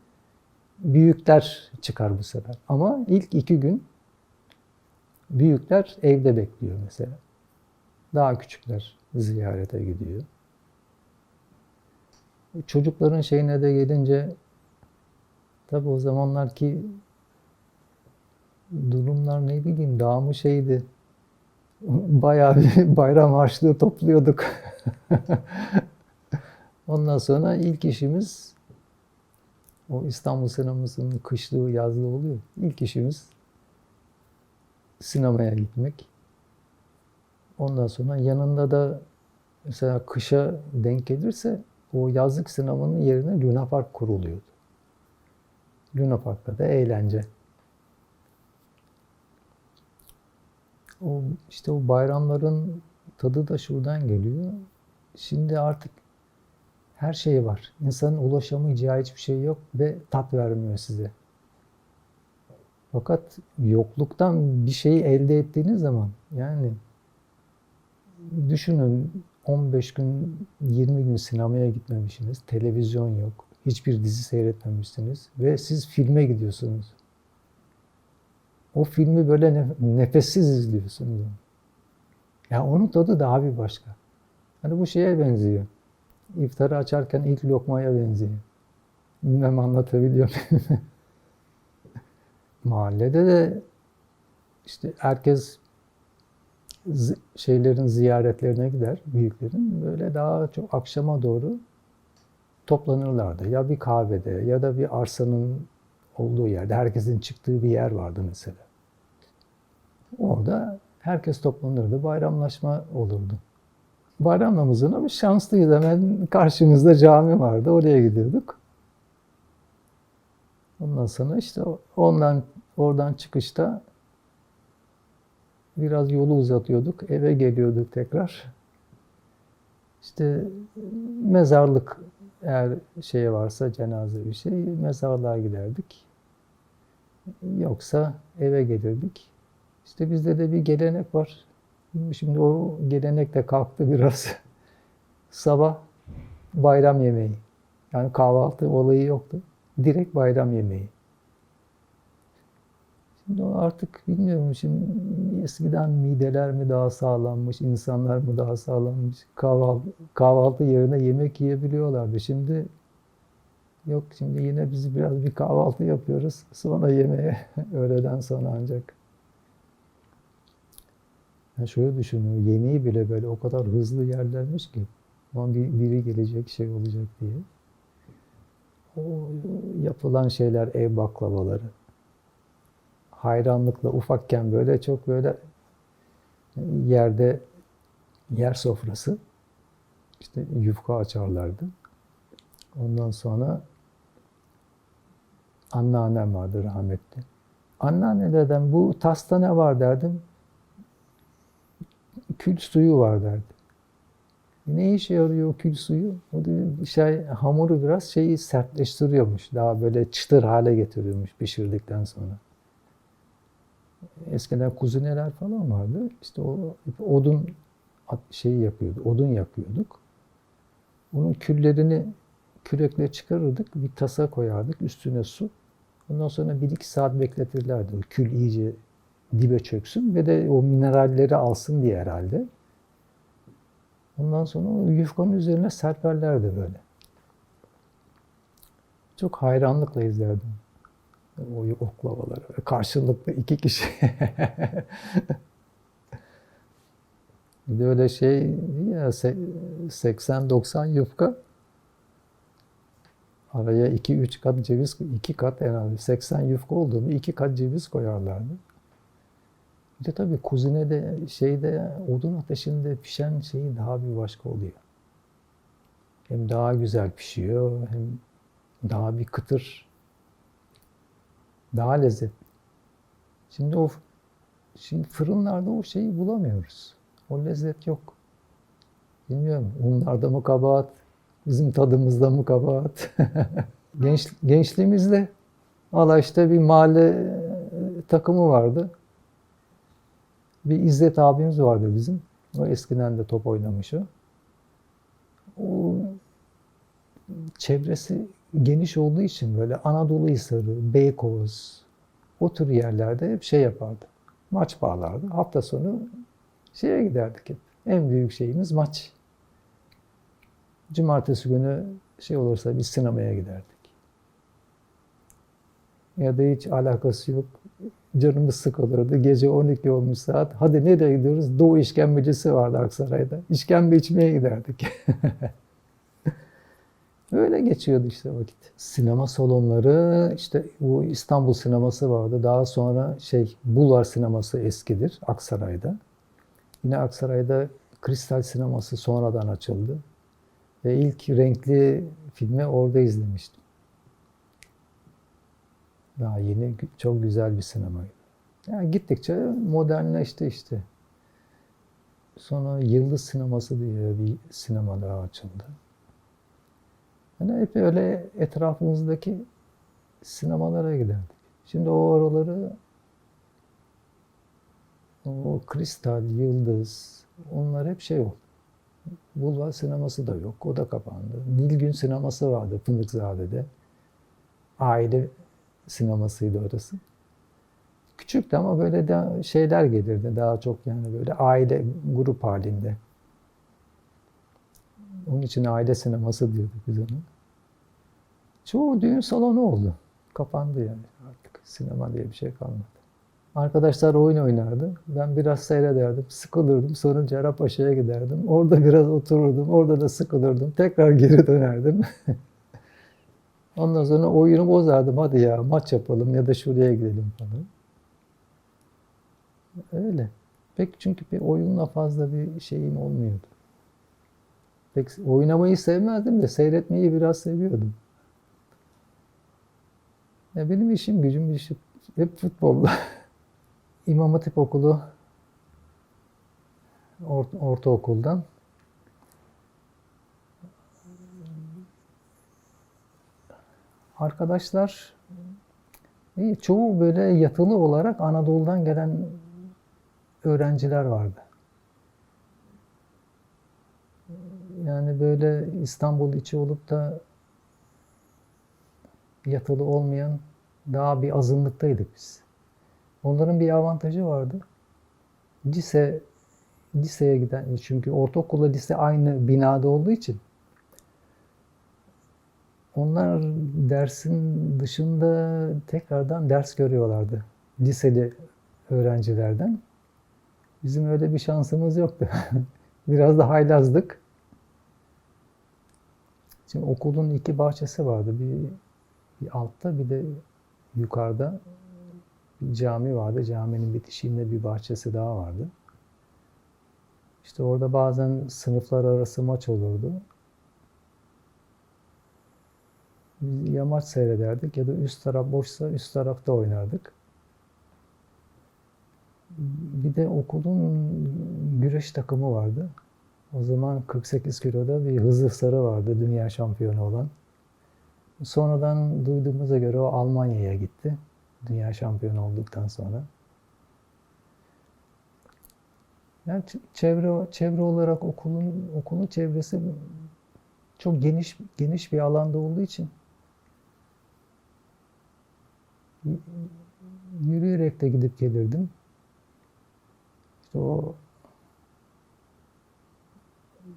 büyükler çıkar bu sefer. Ama ilk 2 gün büyükler evde bekliyor mesela. Daha küçükler ziyarete gidiyor. Çocukların şeyine de gelince tabii o zamanlarki durumlar ne bileyim daha mı şeydi. Bayağı bir bayram harçlığı topluyorduk. Ondan sonra ilk işimiz o İstanbul sinemasının kışlığı yazlığı oluyor. İlk işimiz sinemaya gitmek. Ondan sonra yanında da mesela kışa denk gelirse o yazlık sinemanın yerine Luna Park kuruluyordu. Luna Park'ta da eğlence. O bayramların tadı da şuradan geliyor. Şimdi artık her şey var. İnsanın ulaşamayacağı hiçbir şey yok ve tat vermiyor size. Fakat yokluktan bir şeyi elde ettiğiniz zaman yani düşünün 15 gün, 20 gün sinemaya gitmemişsiniz, televizyon yok, hiçbir dizi seyretmemişsiniz ve siz filme gidiyorsunuz. O filmi böyle nefessiz izliyorsunuz. Ya onun tadı daha bir başka. Hani bu şeye benziyor. İftarı açarken ilk lokmaya benziyor. Bilmem anlatabiliyor muyum? Mahallede de işte herkes ziyaretlerine gider, büyüklerin. Böyle daha çok akşama doğru toplanırlardı. Ya bir kahvede ya da bir arsanın olduğu yerde. Herkesin çıktığı bir yer vardı mesela. Orada herkes toplanırdı. Bayramlaşma olurdu. Bayram namazına bir şanslıydı. Hemen karşımızda cami vardı. Oraya gidiyorduk. Ondan sonra işte oradan çıkışta biraz yolu uzatıyorduk. Eve geliyorduk tekrar. İşte mezarlık eğer şey varsa cenaze bir şey mezarlığa giderdik. Yoksa eve gelirdik. İşte bizde de bir gelenek var. Şimdi o gelenek de kalktı biraz. Sabah bayram yemeği. Yani kahvaltı olayı yoktu. Direkt bayram yemeği. Şimdi artık bilmiyorum, şimdi eskiden mideler mi daha sağlammış, insanlar mı daha sağlammış, kahvaltı yerine yemek yiyebiliyorlardı. Şimdi yok, şimdi yine biz biraz bir kahvaltı yapıyoruz, sonra yemeğe öğleden sonra ancak. Yani şöyle düşünüyorum, yemeği bile böyle o kadar hızlı yerlermiş ki, ama biri gelecek şey olacak diye. O yapılan şeyler, ev baklavaları. Hayranlıkla ufakken böyle çok böyle yer sofrası, işte yufka açarlardı. Ondan sonra anneannem vardı rahmetli. Anneannelerden bu tasta ne var derdim. Kül suyu var derdi. Ne işe yarıyor o kül suyu? O da hamuru biraz sertleştiriyormuş. Daha böyle çıtır hale getiriyormuş pişirdikten sonra. Eskiden kuzineler falan vardı. İşte o odun odun yakıyorduk. Onun küllerini kürekle çıkarırdık, bir tasa koyardık, üstüne su. Ondan sonra 1-2 saat bekletirlerdi. O kül iyice dibe çöksün ve de o mineralleri alsın diye herhalde. Ondan sonra o yufkanın üzerine serperlerdi böyle. Çok hayranlıkla izlerdim o oklavaları. Karşılıklı 2 kişi. Bir de öyle ya 80-90 yufka. Araya 2-3 kat ceviz, 2 kat herhalde 80 yufka olduğunu 2 kat ceviz koyarlardı. Bir de tabii kuzinede odun ateşinde pişen daha bir başka oluyor. Hem daha güzel pişiyor, hem daha bir kıtır, daha lezzetli. Şimdi fırınlarda o şeyi bulamıyoruz. O lezzet yok. Bilmiyorum, onlarda mı kabahat, bizim tadımızda mı kabahat? Gençliğimizde işte bir mahalle takımı vardı. Bir İzzet abimiz vardı bizim. O eskiden de top oynamış o. O çevresi geniş olduğu için böyle Anadolu Hisarı, Beykoz, o tür yerlerde hep yapardı. Maç bağlardı. Hafta sonu giderdik hep. En büyük şeyimiz maç. Cumartesi günü olursa bir sinemaya giderdik. Ya da hiç alakası yok. Canımız sıkılırdı. Gece 12 olmuş saat. Hadi nereye gidiyoruz? Doğu işkembecisi vardı Aksaray'da. İşkembe içmeye giderdik. Öyle geçiyordu işte vakit. Sinema salonları, işte bu İstanbul sineması vardı. Daha sonra Bulvar sineması eskidir Aksaray'da. Yine Aksaray'da Kristal sineması sonradan açıldı. Ve ilk renkli filmi orada izlemiştim. Daha yeni, çok güzel bir sinemaydı. Yani gittikçe modernleşti işte. Sonra Yıldız Sineması diye bir sinema daha açıldı. Yani hep öyle etrafımızdaki sinemalara giderdik. Şimdi o Kristal, Yıldız, onlar hep oldu. Bulvar sineması da yok, o da kapandı. Nilgün sineması vardı Fındıkzade'de. Aile sinemasıydı orası. Küçüktü ama böyle de şeyler gelirdi daha çok, yani böyle aile grup halinde. Onun için aile sineması diyorduk biz ona. Çoğu düğün salonu oldu. Kapandı yani artık. Sinema diye bir şey kalmadı. Arkadaşlar oyun oynardı. Ben biraz seyrederdim. Sıkılırdım. Sonra Cerrahpaşa'ya giderdim. Orada biraz otururdum. Orada da sıkılırdım. Tekrar geri dönerdim. Ondan sonra oyunu bozardım. Hadi ya maç yapalım ya da şuraya gidelim falan. Öyle. Pek çünkü bir oyunla fazla bir şeyim olmuyordu. Pek oynamayı sevmezdim de seyretmeyi biraz seviyordum. Ya benim işim gücüm işim hep futbolla. İmam Hatip Okulu ortaokuldan. Arkadaşlar çoğu böyle yatılı olarak Anadolu'dan gelen öğrenciler vardı. Yani böyle İstanbul içi olup da yatılı olmayan daha bir azınlıktaydık biz. Onların bir avantajı vardı. Lise liseye giden çünkü ortaokulla lise aynı binada olduğu için onlar dersin dışında tekrardan ders görüyorlardı. Liseli öğrencilerden. Bizim öyle bir şansımız yoktu. Biraz da haylazdık. Şimdi okulun iki bahçesi vardı. Bir altta bir de yukarıda bir cami vardı. Caminin bitişiğinde bir bahçesi daha vardı. İşte orada bazen sınıflar arası maç olurdu. Biz ya maç seyrederdik ya da üst taraf boşsa üst tarafta oynardık. Bir de okulun güreş takımı vardı. O zaman 48 kiloda bir Hızır Sarı vardı, dünya şampiyonu olan. Sonradan duyduğumuza göre o Almanya'ya gitti. Dünya şampiyonu olduktan sonra. Yani çevre olarak okulun çevresi çok geniş bir alanda olduğu için yürüyerek de gidip gelirdim. İşte o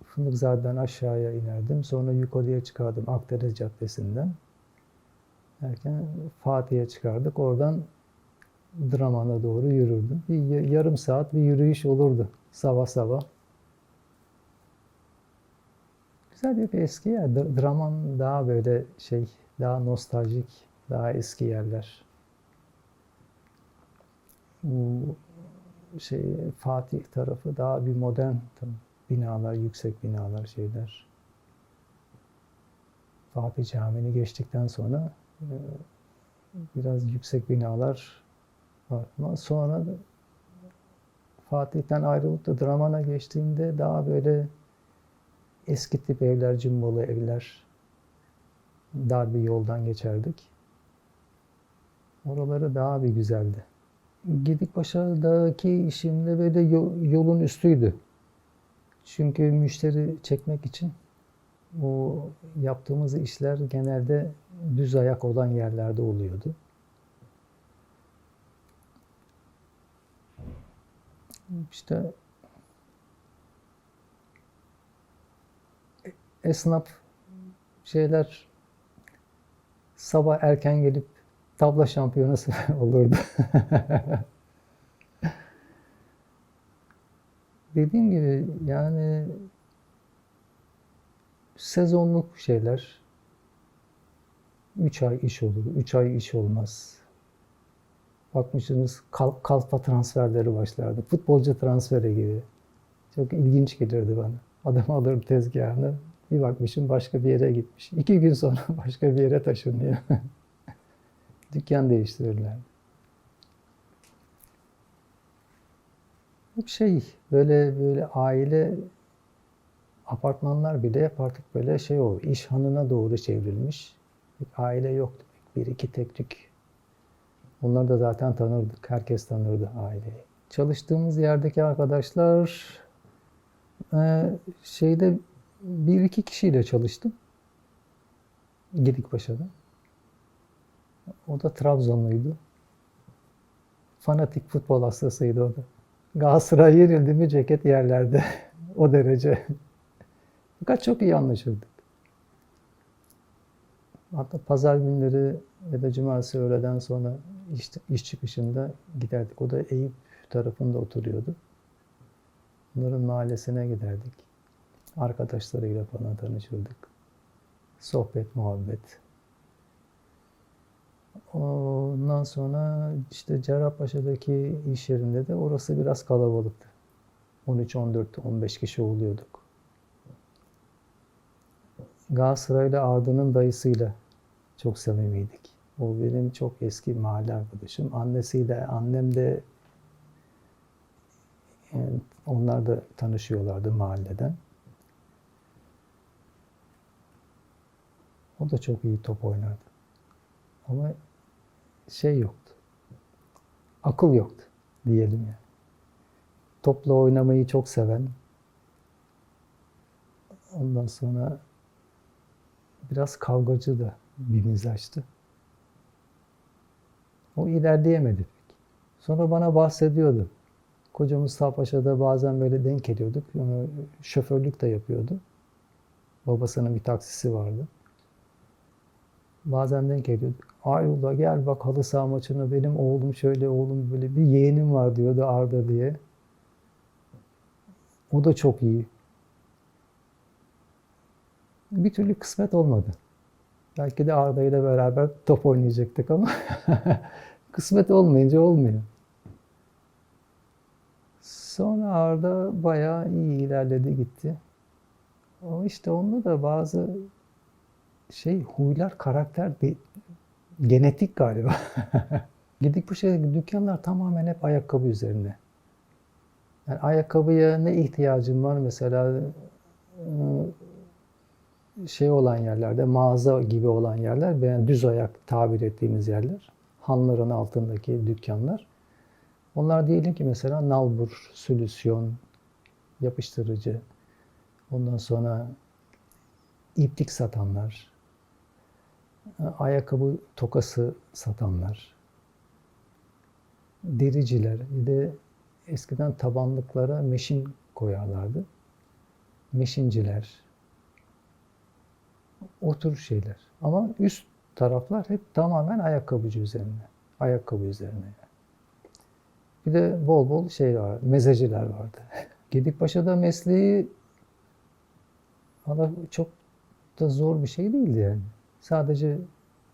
Fındıkzade'den aşağıya inerdim. Sonra yukarıya çıkardım Akdeniz Caddesi'nden. Derken Fatih'e çıkardık. Oradan Draman'a doğru yürürdüm. Bir yarım saat bir yürüyüş olurdu sabah sabah. Güzel bir eski yer. Draman daha böyle daha nostaljik, daha eski yerler. Bu Fatih tarafı daha bir modern binalar, yüksek binalar şeyler. Fatih Camii'ni geçtikten sonra biraz yüksek binalar var. Ama sonra Fatih'ten ayrılıp da Draman'a geçtiğimde daha böyle eski tip evler, cumbalı evler, dar bir yoldan geçerdik. Oraları daha bir güzeldi. Gedikpaşa'daki işimde böyle yolun üstüydü. Çünkü müşteri çekmek için o yaptığımız işler genelde düz ayak olan yerlerde oluyordu. İşte esnaf sabah erken gelip tabla şampiyonası olurdu. Dediğim gibi yani sezonluk şeyler 3 ay iş olur, 3 ay iş olmaz. Bakmışsınız kalfa transferleri başlardı. Futbolcu transferi gibi. Çok ilginç gelirdi bana. Adam alır tezgahını, bir bakmışım başka bir yere gitmiş. 2 gün sonra başka bir yere taşınıyor. Dükkan değiştirirler. Hep böyle aile apartmanlar bile hep artık böyle iş hanına doğru çevrilmiş. Aile yoktu. Bir iki tek tük. Onları da zaten tanırdık. Herkes tanırdı aileyi. Çalıştığımız yerdeki arkadaşlar şeyde bir iki kişiyle çalıştım. Gedikpaşa'da. O da Trabzonluydu. Fanatik futbol hastasıydı o da. Galatasaray yenildi mi ceket yerlerde. O derece. Fakat çok iyi anlaşırdık. Hatta pazar günleri ya da cumartesi öğleden sonra iş çıkışında giderdik. O da Eyüp tarafında oturuyordu. Onların mahallesine giderdik. Arkadaşlarıyla falan tanışırdık. Sohbet, muhabbet. Ondan sonra işte Cerrahpaşa'daki iş yerinde de orası biraz kalabalıktı. 13, 14, 15 kişi oluyorduk. Galatasaray'la Arda'nın dayısıyla çok samimiydik. O benim çok eski mahalle arkadaşım. Annesiyle annem de yani onlar da tanışıyorlardı mahalleden. O da çok iyi top oynardı. Ama şey yoktu. Akıl yoktu diyelim yani. Topla oynamayı çok seven. Ondan sonra biraz kavgacı da bir mizaçtı. O ilerleyemedi pek. Sonra bana bahsediyordu. Koca Mustafa Paşa'da bazen böyle denk geliyorduk. Şoförlük de yapıyordu. Babasının bir taksisi vardı. Bazen denk geliyorduk. Ayullah gel bak halı saha maçına benim oğlum şöyle oğlum böyle bir yeğenim var diyordu Arda diye. O da çok iyi. Bir türlü kısmet olmadı. Belki de Arda ile beraber top oynayacaktık ama kısmet olmayınca olmuyor. Sonra Arda bayağı iyi ilerledi gitti. O işte onda da bazı huylar, karakter bir genetik galiba. Gidip bu dükkanlar tamamen hep ayakkabı üzerine. Yani ayakkabıya ne ihtiyacın var mesela olan yerlerde, mağaza gibi olan yerler, yani düz ayak tabir ettiğimiz yerler, hanların altındaki dükkanlar. Onlar diyelim ki mesela nalbur, solüsyon, yapıştırıcı, ondan sonra iplik satanlar, ayakkabı tokası satanlar, dericiler, bir de eskiden tabanlıklara meşin koyarlardı. Meşinciler, o tür şeyler. Ama üst taraflar hep tamamen ayakkabıcı üzerine. Ayakkabı üzerine. Bir de bol bol var, mezeciler vardı. Gedikpaşa'da mesleği valla çok da zor bir şey değildi yani. Sadece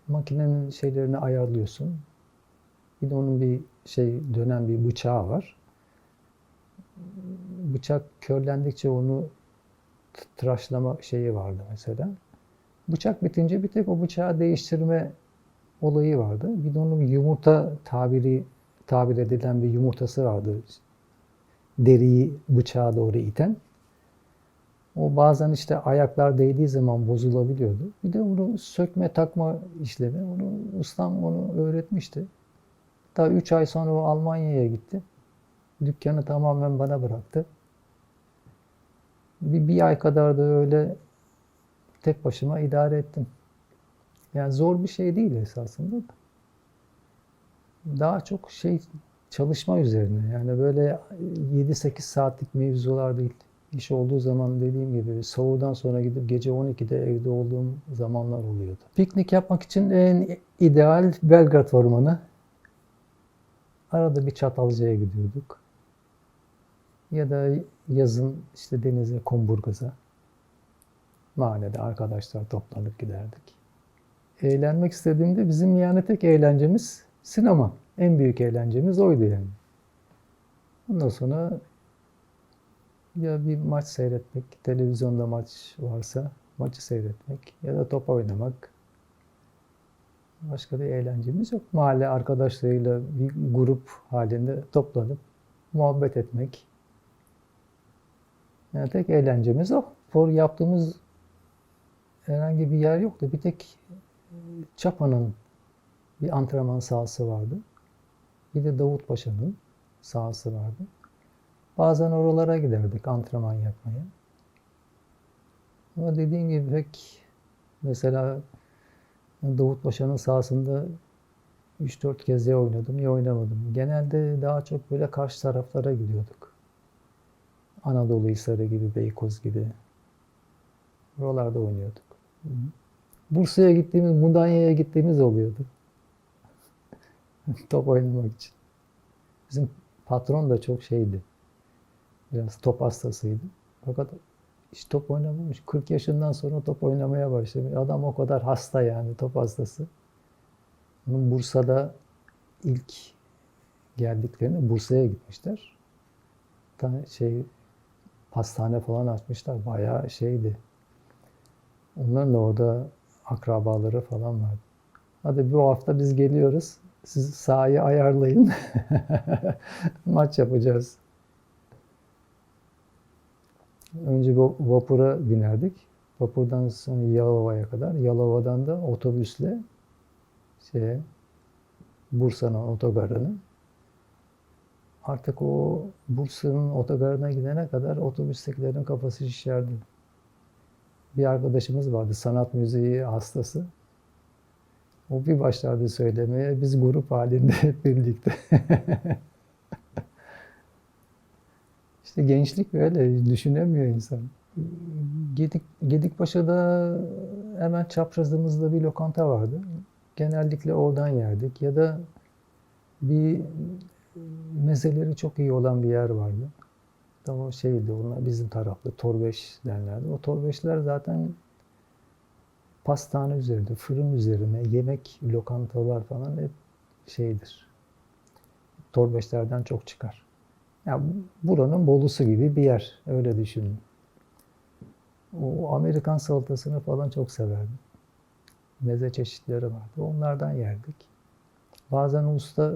makinenin şeylerini ayarlıyorsun. Bir de onun bir dönen bir bıçağı var. Bıçak körlendikçe onu tıraşlama vardı mesela. Bıçak bitince bir tek o bıçağı değiştirme olayı vardı. Bir de onun yumurta tabir edilen bir yumurtası vardı. Deriyi bıçağa doğru iten. O bazen işte ayaklar değdiği zaman bozulabiliyordu. Bir de onu sökme takma işlemi. Ustam onu öğretmişti. Daha 3 ay sonra o Almanya'ya gitti. Dükkanı tamamen bana bıraktı. Bir ay kadar da öyle tek başıma idare ettim. Yani zor bir şey değil esasında da. Daha çok çalışma üzerine. Yani böyle 7-8 saatlik mevzular değil. İş olduğu zaman dediğim gibi sahurdan sonra gidip gece 12'de evde olduğum zamanlar oluyordu. Piknik yapmak için en ideal Belgrad Ormanı. Arada bir Çatalca'ya gidiyorduk. Ya da yazın işte denize, Kumburgaz'a. Mahallede arkadaşlar toplanıp giderdik. Eğlenmek istediğimde bizim yani tek eğlencemiz sinema. En büyük eğlencemiz oydu yani. Ondan sonra ya bir maç seyretmek, televizyonda maç varsa maçı seyretmek ya da top oynamak. Başka bir eğlencemiz yok. Mahalle arkadaşlarıyla bir grup halinde toplanıp muhabbet etmek. Yani tek eğlencemiz o. Spor yaptığımız herhangi bir yer yoktu. Bir tek Çapa'nın bir antrenman sahası vardı. Bir de Davutpaşa'nın sahası vardı. Bazen oralara giderdik antrenman yapmaya. Ama dediğim gibi pek mesela Davutpaşa'nın sahasında 3-4 kez ya oynadım ya oynamadım. Genelde daha çok böyle karşı taraflara gidiyorduk. Anadolu Hisarı gibi, Beykoz gibi. Oralarda oynuyorduk. Bursa'ya gittiğimiz, Mudanya'ya gittiğimiz oluyordu. Top oynamak için. Bizim patron da çok biraz top hastasıydı. Fakat hiç top oynamamış. 40 yaşından sonra top oynamaya başlamış. Adam o kadar hasta yani top hastası. Onun Bursa'da ilk geldiklerinde Bursa'ya gitmişler. Pastane falan açmışlar. Bayağı şeydi. Onların da orada akrabaları falan vardı. Hadi bu hafta biz geliyoruz. Siz sahayı ayarlayın. Maç yapacağız. Önce vapura binerdik. Vapurdan sonra Yalova'ya kadar. Yalova'dan da otobüsle Bursa'nın otogarını. Artık o Bursa'nın otogarına gidene kadar otobüstekilerin kafası şişerdi. Bir arkadaşımız vardı, sanat müziği hastası. O bir başlardı söylemeye, biz grup halinde hep birlikte. İşte gençlik böyle, düşünemiyor insan. Gedikpaşa'da hemen çaprazımızda bir lokanta vardı. Genellikle oradan yerdik. Ya da bir mezeleri çok iyi olan bir yer vardı. O şeydi, onlar bizim tarafta, torbeş derlerdi. O torbeşler zaten pastane üzerinde, fırın üzerine, yemek, lokantalar falan hep şeydir. Torbeşlerden çok çıkar. Yani buranın Bolusu gibi bir yer, öyle düşünün. O Amerikan salatasını falan çok severdim. Meze çeşitleri vardı, onlardan yerdik. Bazen usta,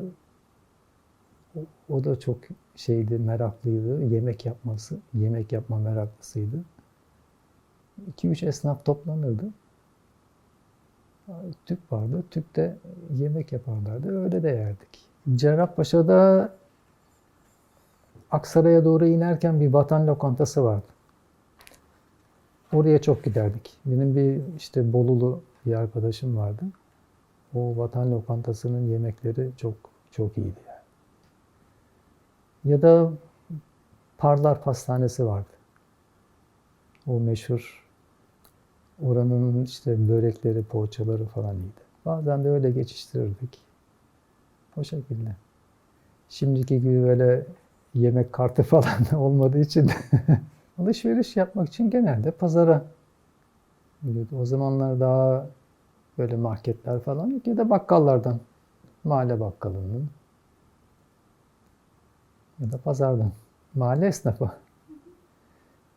o da çok şeydi, meraklıydı, yemek yapma meraklısıydı. 2-3 esnaf toplanırdı. Tüp vardı, tüpte yemek yaparlardı, öyle de yerdik. Cerrahpaşa'da Aksaray'a doğru inerken bir vatan lokantası vardı. Oraya çok giderdik. Benim bir işte Bolulu bir arkadaşım vardı. O vatan lokantasının yemekleri çok çok iyiydi yani. Ya da Parlar Pastanesi vardı. O meşhur, oranın işte börekleri, poğaçaları falan iyiydi. Bazen de öyle geçiştirirdik. O şekilde. Şimdiki gibi böyle yemek kartı falan olmadığı için alışveriş yapmak için genelde pazara gidiyordu. O zamanlar daha böyle marketler falan yok ya da bakkallardan, mahalle bakkalının ya da pazardan. Mahalle esnafı.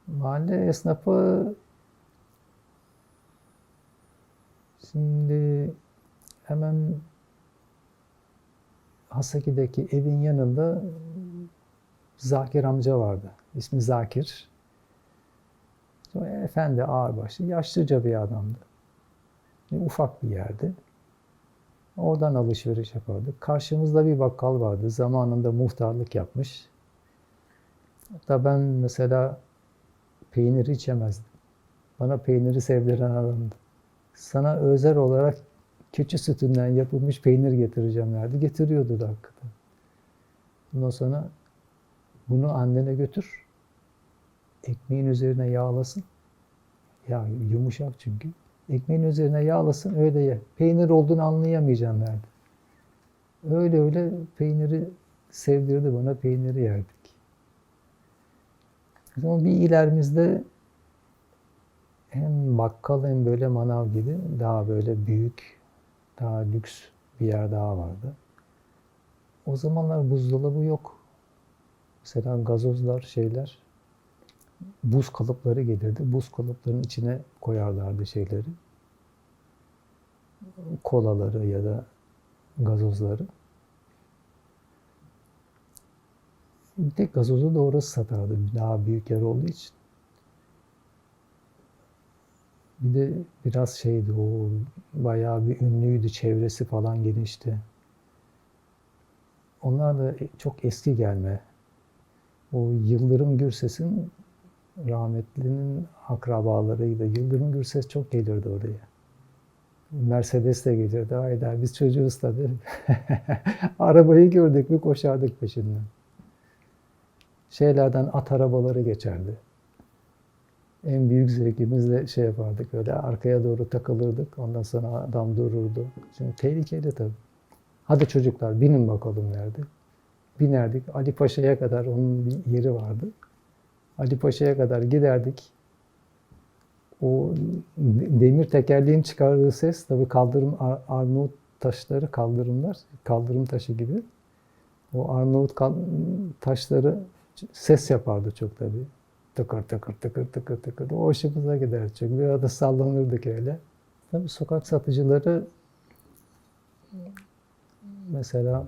Mahalle esnafı şimdi hemen Hasaki'deki evin yanında Zakir amca vardı. İsmi Zakir. Efendi, ağırbaşlı, yaşlıca bir adamdı. Ufak bir yerdi. Oradan alışveriş yapardık. Karşımızda bir bakkal vardı. Zamanında muhtarlık yapmış. Hatta ben mesela peynir içemezdim. Bana peyniri sevdiren adamdı. Sana özel olarak keçi sütünden yapılmış peynir getireceğim derdi. Getiriyordu da hakikaten. Ondan sonra bunu annene götür. Ekmeğin üzerine yağlasın. Ya yumuşak çünkü. Ekmeğin üzerine yağlasın, öyle ye. Peynir olduğunu anlayamayacaksın derdi. Öyle öyle peyniri sevdirdi bana, peyniri yerdik. Ama bir ilerimizde hem bakkal hem böyle manav gibi daha böyle büyük, daha lüks bir yer daha vardı. O zamanlar buzdolabı yok. Mesela gazozlar, şeyler, buz kalıpları gelirdi. Buz kalıplarının içine koyarlardı şeyleri. Kolaları ya da gazozları. Bir tek gazozu da orası satardı. Daha büyük yer olduğu için. Bir de biraz şeydi, o bayağı bir ünlüydü. Çevresi falan genişti. Onlar da çok eski gelme. O Yıldırım Gürses'in, rahmetlinin akrabalarıydı. Yıldırım Gürses çok gelirdi oraya. Mercedes de gelirdi. Hayda, biz çocuğuz tabii. Arabayı gördük mü koşardık peşinden. Şeylerden at arabaları geçerdi. En büyük zevkimizle şey yapardık, öyle arkaya doğru takılırdık. Ondan sonra adam dururdu. Şimdi tehlikeli tabii. Hadi çocuklar binin bakalım derdi. Binerdik. Ali Paşa'ya kadar onun bir yeri vardı. Ali Paşa'ya kadar giderdik. O demir tekerleğin çıkardığı ses tabii kaldırım taşları, kaldırımlar, kaldırım taşı gibi. O Arnavut taşları ses yapardı çok tabii. Tıkır tıkır tıkır tıkır tıkır. O hoşumuza gider çok. Bir arada sallanırdık öyle. Tabii sokak satıcıları mesela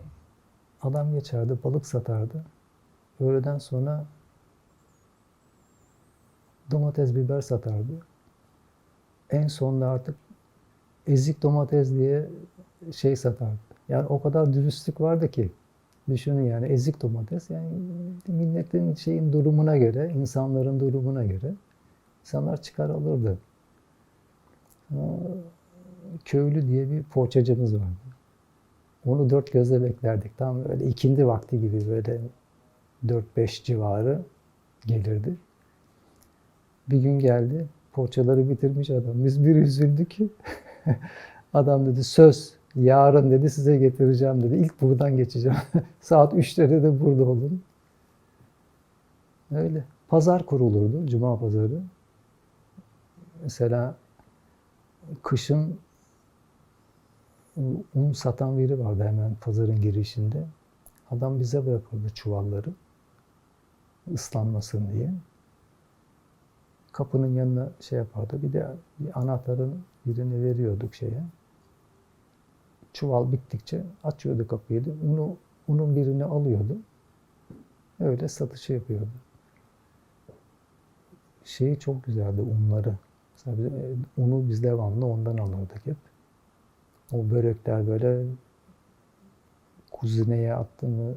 adam geçerdi, balık satardı. Öğleden sonra domates, biber satardı. En sonunda artık ezik domates diye şey satardı. Yani o kadar dürüstlük vardı ki. Düşünün yani ezik domates. Yani milletin şeyin durumuna göre, insanların durumuna göre insanlar çıkar alırdı. Köylü diye bir poğaçacımız vardı. Onu dört gözle beklerdik. Tam öyle ikindi vakti gibi böyle 4-5 civarı gelirdi. Bir gün geldi. Poğaçaları bitirmiş adam. Biz bir üzüldük ki adam dedi söz yarın dedi size getireceğim dedi. İlk buradan geçeceğim. Saat 3'te de burada olun. Öyle. Pazar kurulurdu. Cuma pazarı. Mesela kışın un satan biri vardı hemen pazarın girişinde. Adam bize bırakırdı çuvalları. Islanmasın diye. Kapının yanına şey yapardı. Bir de bir anahtarın birini veriyorduk şeye. Çuval bittikçe açıyordu kapıyı. Unun birini alıyordu. Öyle satışı yapıyordu. Şeyi çok güzeldi unları. Mesela unu biz devamlı ondan alırdık hep. O börekler böyle kuzineye attı mı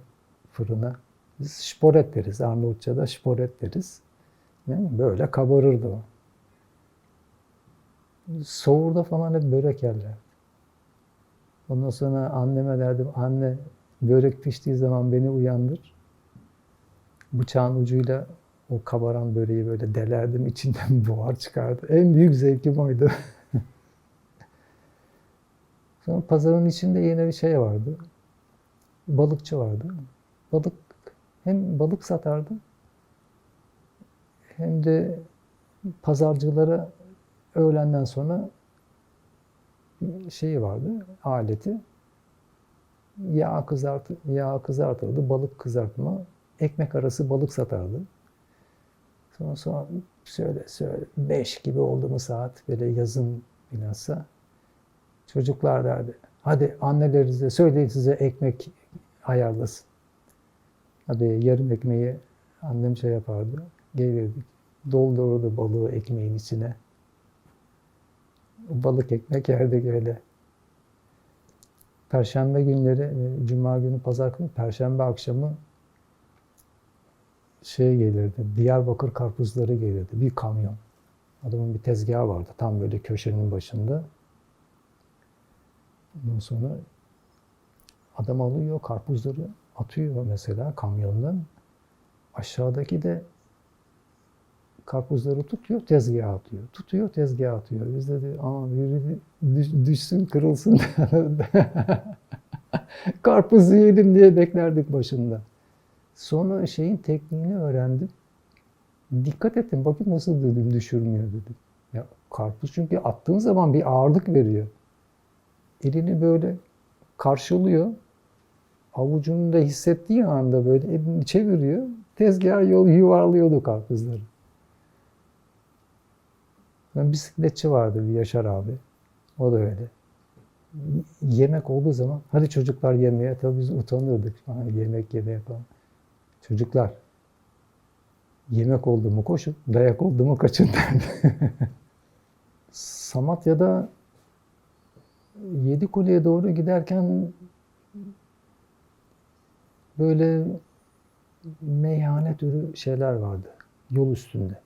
fırına. Biz şporet deriz. Arnavutça'da şporet deriz. Yani böyle kabarırdı o. Soğurda falan hep börek yerler. Ondan sonra anneme derdim, anne börek piştiği zaman beni uyandır. Bıçağın ucuyla o kabaran böreği böyle delerdim, içinden buhar çıkardı. En büyük zevkim oydu. Sonra pazarın içinde yine bir şey vardı. Balıkçı vardı. Balık hem balık satardı hem de pazarcılara öğlenden sonra şeyi vardı, aleti. Yağ kızartırdı, balık kızartma, ekmek arası balık satardı. Sonra söyle 5 gibi oldu mu saat böyle yazın bilhassa çocuklar derdi. Hadi annelerinize söyleyin size ekmek ayarlasın. Hadi yarım ekmeği annem şey yapardı. Gelirdik. Doldururdu balığı ekmeğin içine. Balık ekmek yerdik öyle. Perşembe günleri, cuma günü, pazar günü, perşembe akşamı şey gelirdi, Diyarbakır karpuzları gelirdi. Bir kamyon. Adamın bir tezgahı vardı tam böyle köşenin başında. Ondan sonra adam alıyor karpuzları atıyor mesela kamyondan. Aşağıdaki de karpuzları tutuyor, tezgaha atıyor. Tutuyor, tezgaha atıyor. Biz de aman biri düşsün, kırılsın. Karpuz yiyelim diye beklerdik başında. Sonra şeyin tekniğini öğrendim. Dikkat ettim, bakın nasıl dedim, düşürmüyor dedim. Ya karpuz çünkü attığın zaman bir ağırlık veriyor. Elini böyle karşılıyor. Avucunu da hissettiği anda böyle elini çeviriyor. Tezgaha yuvarlıyordu karpuzları. Ben bisikletçi vardı bir Yaşar abi. O da öyle. Yemek olduğu zaman hadi çocuklar yemeğe, tabii biz utanıyorduk. Yemek yemeye falan. Çocuklar yemek oldu mu koşun, dayak oldu mu kaçın derdi. Samatya'da Yedikule'ye doğru giderken böyle meyhane türü şeyler vardı yol üstünde.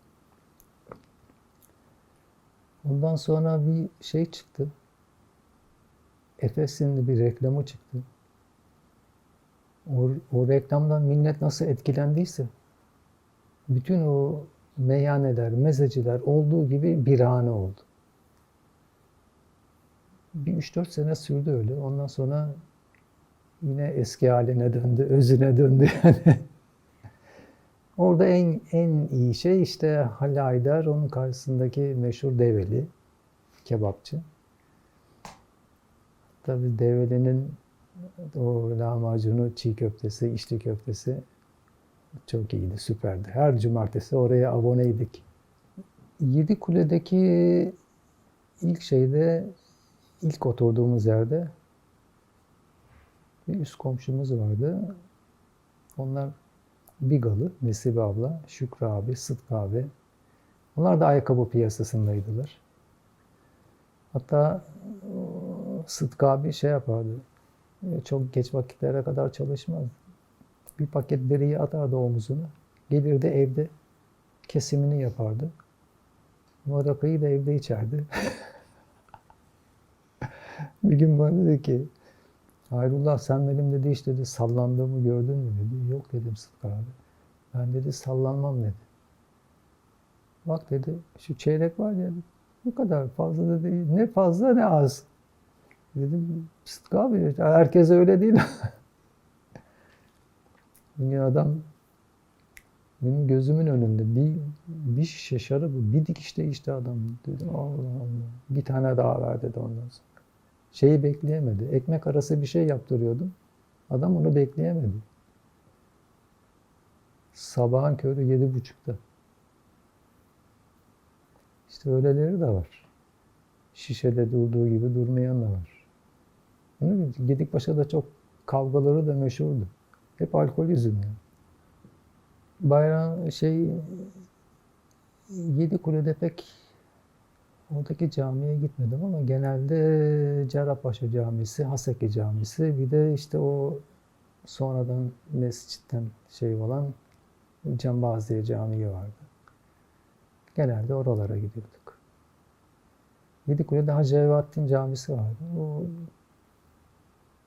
Ondan sonra bir şey çıktı. Efes'in bir reklamı çıktı. O reklamdan millet nasıl etkilendiyse bütün o meyhaneler, mezeciler olduğu gibi birhane oldu. Bir 3-4 sene sürdü öyle. Ondan sonra yine eski haline döndü, özüne döndü yani. Orada en iyi şey işte Halil Haydar, onun karşısındaki meşhur Develi kebapçı. Tabii Develi'nin o lahmacunu, çiğ köftesi, içli köftesi çok iyiydi, süperdi. Her cumartesi oraya aboneydik. Yedikule'deki ilk şeyde, ilk oturduğumuz yerde bir üst komşumuz vardı. Onlar Bigalı, Nesibe abla, Şükrü abi, Sıtkı abi. Onlar da ayakkabı piyasasındaydılar. Hatta Sıtkı abi şey yapardı, çok geç vakitlere kadar çalışmazdı. Bir paket biriyi atardı omuzuna. Gelirdi evde kesimini yapardı. O rakıyı da evde içerdi. Bir gün bana dedi ki, Hayrullah sen benim dedi hiç dedi sallandığımı gördün mü dedi. Yok dedim Sıtkı abi. Ben dedi sallanmam dedi. Bak dedi şu çeyrek var ya bu kadar fazla da değil. Ne fazla ne az. Dedim Sıtkı abi herkes öyle değil. Bir adam benim gözümün önünde bir şişe şarabı bir dikişte içti adam. Dedim Allah Allah. Bir tane daha ver dedi ondan sonra. Şeyi bekleyemedi. Ekmek arası bir şey yaptırıyordum. Adam onu bekleyemedi. Sabahın körü 7.30'da. İşte öyleleri de var. Şişede durduğu gibi durmayan da var. Gedikpaşa'da da çok kavgaları da meşhurdu. Hep alkol yüzünden. Bayram Yedikule'de pek oradaki camiye gitmedim ama genelde Cerrahpaşa Camisi, Haseki Camisi bir de işte o sonradan mescitten şey olan Canbaziye Camii vardı. Genelde oralara gidiyorduk. Yedikule'de Hacı Evahattin Camisi vardı. O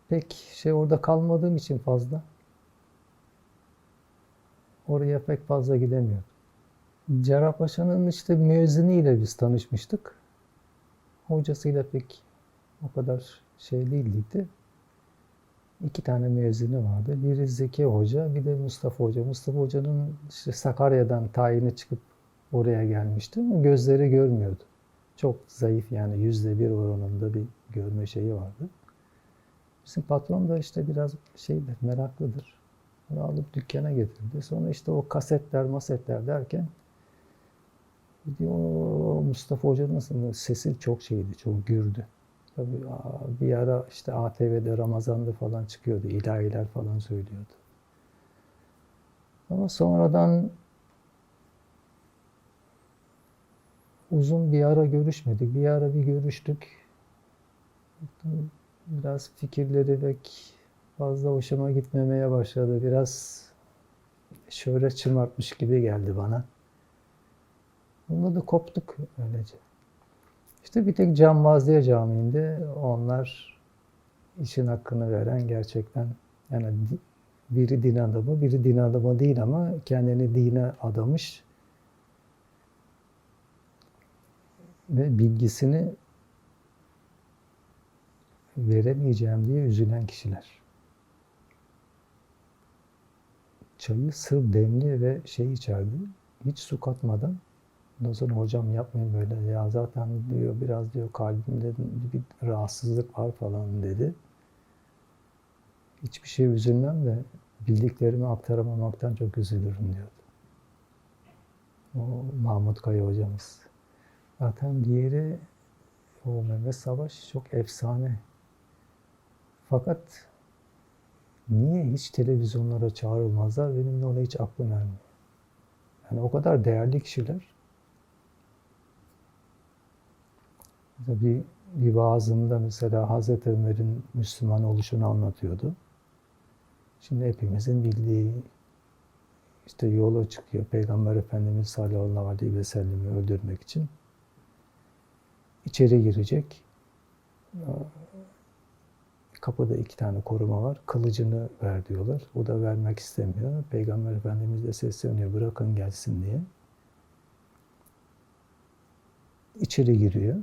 pek orada kalmadığım için fazla oraya pek fazla gidemiyordum. Cerrahpaşa'nın işte müezziniyle biz tanışmıştık. Hocasıyla pek o kadar şey değildi. İki tane müezzini vardı. Biri Zeki Hoca, bir de Mustafa Hoca. Mustafa Hoca'nın işte Sakarya'dan tayini çıkıp oraya gelmişti ama gözleri görmüyordu. Çok zayıf yani %1 oranında bir görme şeyi vardı. Bizim patron da işte biraz şeydir, meraklıdır. Onu alıp dükkana getirdi. Sonra işte o kasetler derken diyor, Mustafa Hoca'nın sesi çok şeydi, çok gürdü. Tabii bir ara işte ATV'de Ramazan'da falan çıkıyordu, ilahiler falan söylüyordu. Ama sonradan uzun bir ara görüşmedik. Bir ara bir görüştük. Biraz fikirleri pek fazla hoşuma gitmemeye başladı. Biraz şöyle çımartmış gibi geldi bana. Onunla da koptuk öylece. İşte bir tek Canvaziye Camii'nde onlar işin hakkını veren gerçekten yani biri din adamı, biri din adamı değil ama kendini dine adamış ve bilgisini veremeyeceğim diye üzülen kişiler. Çayı sırf demli ve içerdi. Hiç su katmadan. Ondan sonra hocam yapmayın böyle ya zaten diyor biraz diyor kalbimde bir rahatsızlık var falan dedi. Hiçbir şey üzülmem de bildiklerimi aktaramamaktan çok üzülürüm diyordu. O Mahmut Kaya hocamız. Zaten diğeri o Mehmet Savaş çok efsane. Fakat niye hiç televizyonlara çağrılmazlar benim de ona hiç aklım ermiyor. Yani o kadar değerli kişiler. Bir vaazında mesela Hazreti Ömer'in Müslüman oluşunu anlatıyordu. Şimdi hepimizin bildiği işte yola çıkıyor Peygamber Efendimiz sallallahu aleyhi ve sellem'i öldürmek için. İçeri girecek. Kapıda 2 tane koruma var. Kılıcını ver diyorlar. O da vermek istemiyor. Peygamber Efendimiz de sesleniyor bırakın gelsin diye. İçeri giriyor.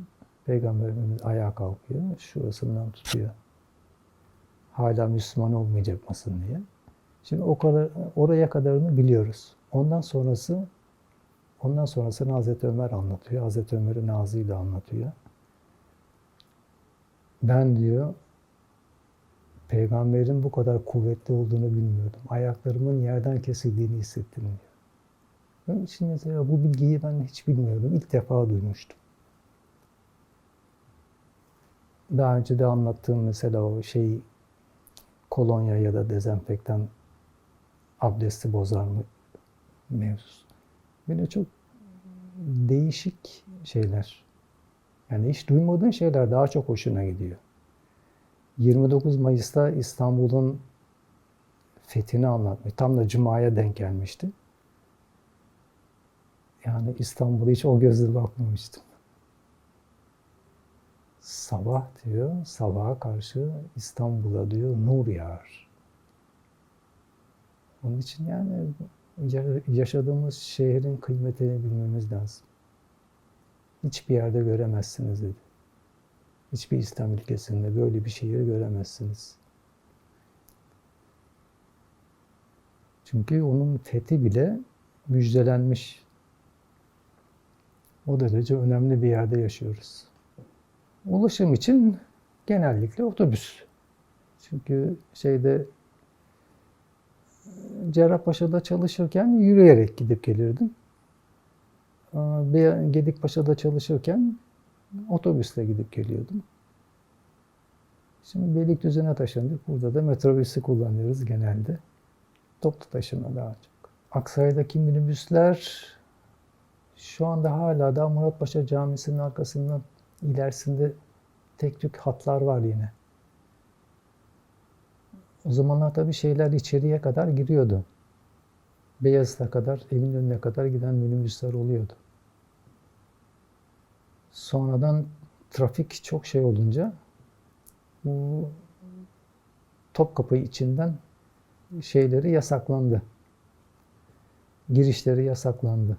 Peygamber Efendimiz ayağa kalkıyor. Şurasından tutuyor. Hala Müslüman olmayacak mısın diye. Şimdi oraya kadarını biliyoruz. Ondan sonrasını Hazreti Ömer anlatıyor. Hazreti Ömer'in ağzıyla anlatıyor. Ben diyor peygamberin bu kadar kuvvetli olduğunu bilmiyordum. Ayaklarımın yerden kesildiğini hissettim diyor. Onun için mesela bu bilgiyi ben hiç bilmiyordum. İlk defa duymuştum. Daha önce de anlattığım mesela o kolonya ya da dezenfektan abdesti bozar mı mevzusu. Böyle çok değişik şeyler. Yani hiç duymadığın şeyler daha çok hoşuna gidiyor. 29 Mayıs'ta İstanbul'un fethini anlatmış. Tam da Cuma'ya denk gelmişti. Yani İstanbul'a hiç o gözle bakmamıştım. Sabah diyor, sabaha karşı İstanbul'a diyor nur yağar. Onun için yani yaşadığımız şehrin kıymetini bilmemiz lazım. Hiçbir yerde göremezsiniz dedi. Hiçbir İslam ülkesinde böyle bir şehir göremezsiniz. Çünkü onun fethi bile müjdelenmiş. O derece önemli bir yerde yaşıyoruz. Ulaşım için genellikle otobüs. Çünkü Cerrahpaşa'da çalışırken yürüyerek gidip gelirdim. Gedikpaşa'da çalışırken otobüsle gidip geliyordum. Şimdi Beylikdüzü'ne taşındık. Burada da metrobüsü kullanıyoruz genelde. Toplu taşıma daha çok. Aksaray'daki minibüsler şu anda hala da Muratpaşa Camisi'nin arkasından ilerisinde tek tük hatlar var yine. O zamanlar tabii şeyler içeriye kadar giriyordu. Beyazıt'a kadar, evin önüne kadar giden minibüsler oluyordu. Sonradan trafik çok olunca bu Topkapı içinden şeyleri yasaklandı. Girişleri yasaklandı.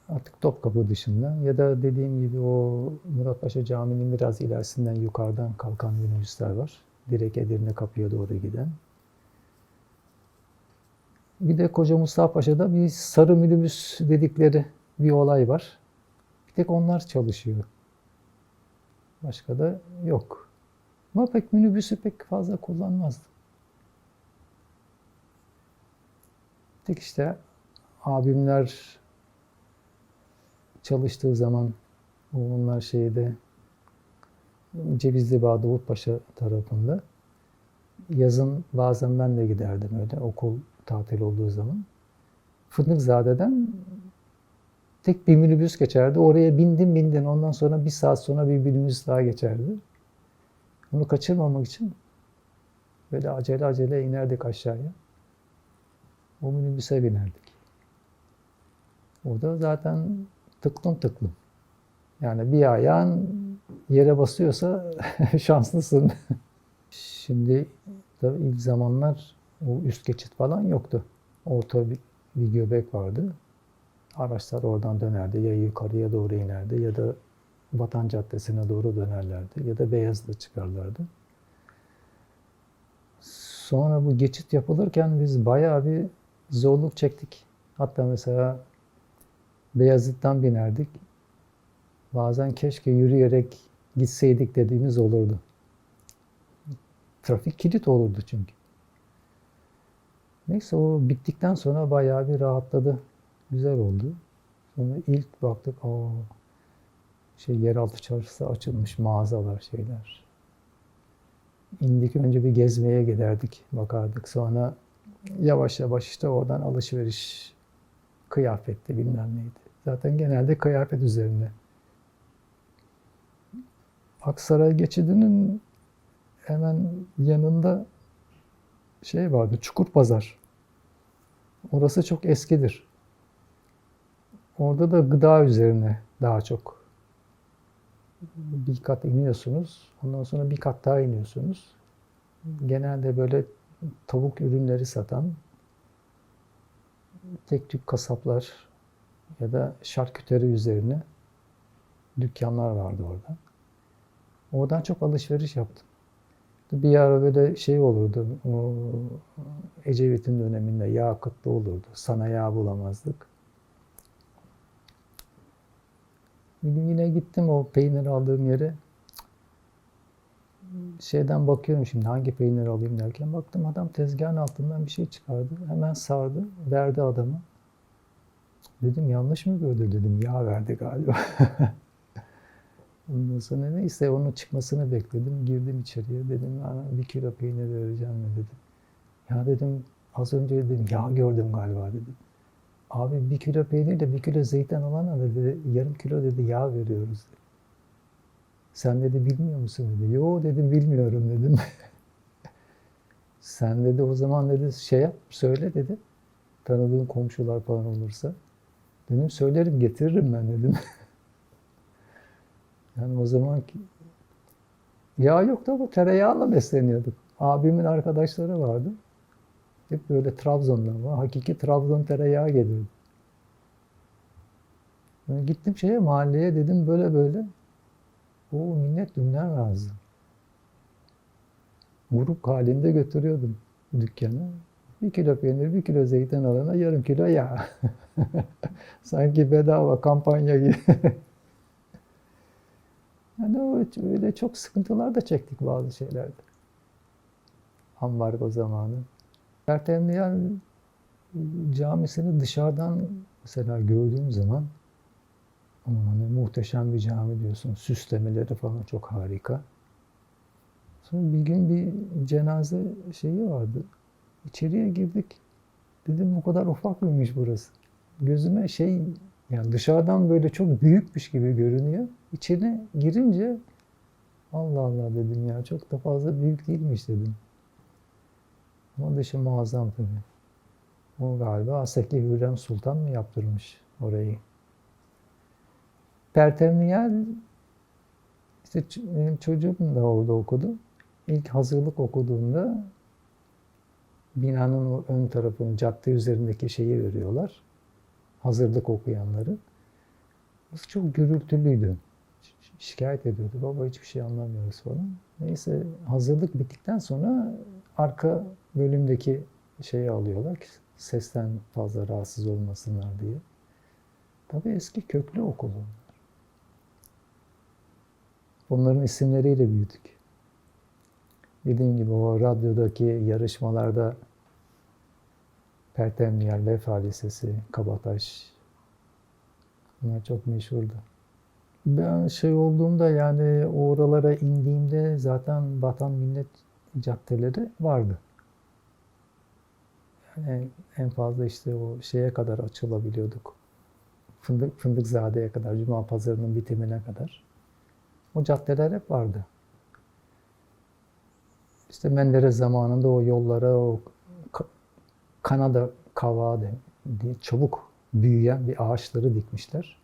Artık Topkapı dışında ya da dediğim gibi o Muratpaşa Camii'nin biraz ilerisinden yukarıdan kalkan minibüsler var. Direkt Edirne Kapı'ya doğru giden. Bir de Koca Mustafa Paşa'da bir sarı minibüs dedikleri bir olay var. Bir tek onlar çalışıyor. Başka da yok. Ama minibüsü pek fazla kullanmazdım. Tek işte abimler çalıştığı zaman onlar Cevizlibağ Davutpaşa tarafında. Yazın bazen ben de giderdim öyle okul tatil olduğu zaman. Fındıkzade'den tek bir minibüs geçerdi. Oraya bindin. Ondan sonra bir saat sonra bir minibüs daha geçerdi. Onu kaçırmamak için böyle acele inerdik aşağıya. O minibüse binerdik. Orada zaten tıklım. Yani bir ayağın yere basıyorsa şanslısın. Şimdi tabii ilk zamanlar o üst geçit falan yoktu. Orta bir göbek vardı. Araçlar oradan dönerdi. Ya yukarıya doğru inerdi ya da Vatan Caddesi'ne doğru dönerlerdi. Ya da Beyazıt'a çıkarlardı. Sonra bu geçit yapılırken biz bayağı bir zorluk çektik. Hatta mesela Beyazıt'tan binerdik. Bazen keşke yürüyerek gitseydik dediğimiz olurdu. Trafik kilit olurdu çünkü. Neyse o bittikten sonra bayağı bir rahatladı. Güzel oldu. Sonra ilk baktık yeraltı çarşısı açılmış, mağazalar şeyler. İndik önce bir gezmeye giderdik, bakardık. Sonra yavaş yavaş işte oradan alışveriş, kıyafetti bilmem neydi. Zaten genelde kıyafet üzerine. Aksaray geçidinin hemen yanında vardı, Çukurpazar. Orası çok eskidir. Orada da gıda üzerine daha çok. Bir kat iniyorsunuz, ondan sonra bir kat daha iniyorsunuz. Genelde böyle tavuk ürünleri satan tek tük kasaplar ya da şarküteri üzerine dükkanlar vardı orada. Oradan çok alışveriş yaptım. Bir ara böyle olurdu, o Ecevit'in döneminde yağ kıtlığı olurdu. Sana yağ bulamazdık. Bir gün yine gittim o peynir aldığım yere. şeyden bakıyorum şimdi hangi peynir alayım derken baktım adam tezgahın altından bir şey çıkardı. Hemen sardı, verdi adama. Dedim yanlış mı gördü dedim. Yağ verdi galiba. Ondan sonra neyse onun çıkmasını bekledim. Girdim içeriye. Dedim bana 1 kilo peynir vereceğim mi dedim. Ya dedim az önce dedim yağ gördüm galiba dedim. Abi 1 kilo peynirle 1 kilo zeytin alana dedi yarım kilo dedi yağ veriyoruz dedi. Sen dedi bilmiyor musun dedi. Yo dedim bilmiyorum dedim. Sen dedi o zaman dedi şey yap söyle dedi. Tanıdığın komşular falan olursa. Dedim söylerim getiririm ben dedim. Yani o zaman yağ yoktu ama tereyağla besleniyorduk. Abimin arkadaşları vardı. Hep böyle Trabzon'dan var. Hakiki Trabzon tereyağı geliyordu. Yani gittim mahalleye dedim böyle böyle. O millet dünden razı. Grup halinde götürüyordum dükkana. 1 kilo peynir, 1 kilo zeytin alana yarım kilo yağ. Sanki bedava kampanya gibi. Yani öyle çok sıkıntılar da çektik bazı şeylerde. Ambargo zamanı. Pertemniyel camisini dışarıdan mesela gördüğüm zaman hani muhteşem bir cami diyorsun. Süslemeleri falan çok harika. Sonra bir gün bir cenaze şeyi vardı. İçeriye girdik. Dedim bu kadar ufak mıymış burası? Gözüme yani dışarıdan böyle çok büyükmüş gibi görünüyor. İçine girince Allah Allah dedim ya çok da fazla büyük değilmiş dedim. Ama dışı muazzam tabii. O galiba Asekli Hürrem Sultan mı yaptırmış orayı? Pertemniyel işte benim çocuğum da orada okudu. İlk hazırlık okuduğunda binanın o ön tarafını cadde üzerindeki şeyi veriyorlar. Hazırlık okuyanları. Burası çok gürültülüydü. Şikayet ediyordu. Baba hiçbir şey anlamıyoruz falan. Neyse hazırlık bittikten sonra arka bölümdeki şeyi alıyorlar ki sesten fazla rahatsız olmasınlar diye. Tabii eski köklü okul. Onların isimleriyle büyüdük. Dediğim gibi o radyodaki yarışmalarda Pertemniyel, Vefa Lisesi, Kabataş bunlar çok meşhurdu. Ben olduğumda yani oralara indiğimde zaten Vatan Millet caddeleri vardı. Yani en fazla işte o şeye kadar açılabiliyorduk. Fındıkzade'ye kadar, Cuma Pazarı'nın bitimine kadar. O caddeler hep vardı. İşte Menderes zamanında o yollara o Kanada kavağı diye çabuk büyüyen bir ağaçları dikmişler.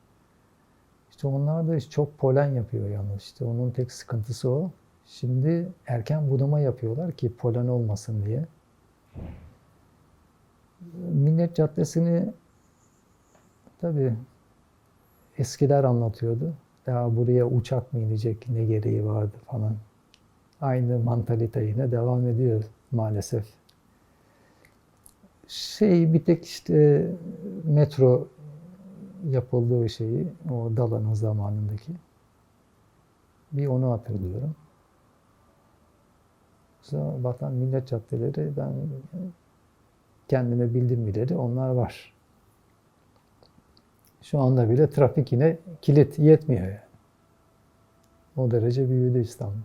İşte onlar da çok polen yapıyor yalnız. İşte onun tek sıkıntısı o. Şimdi erken budama yapıyorlar ki polen olmasın diye. Millet Caddesi'ni tabii eskiler anlatıyordu. Daha buraya uçak mı inecek, ne gereği vardı falan. Aynı mantalite yine devam ediyor maalesef. Bir tek işte metro yapıldığı şeyi, o Dalan'ın zamanındaki. Bir onu hatırlıyorum. Sonra Vatan Millet Caddeleri ben kendime bildim bileli onlar var. Şu anda bile trafik yine kilit yetmiyor yani. O derece büyüdü İstanbul.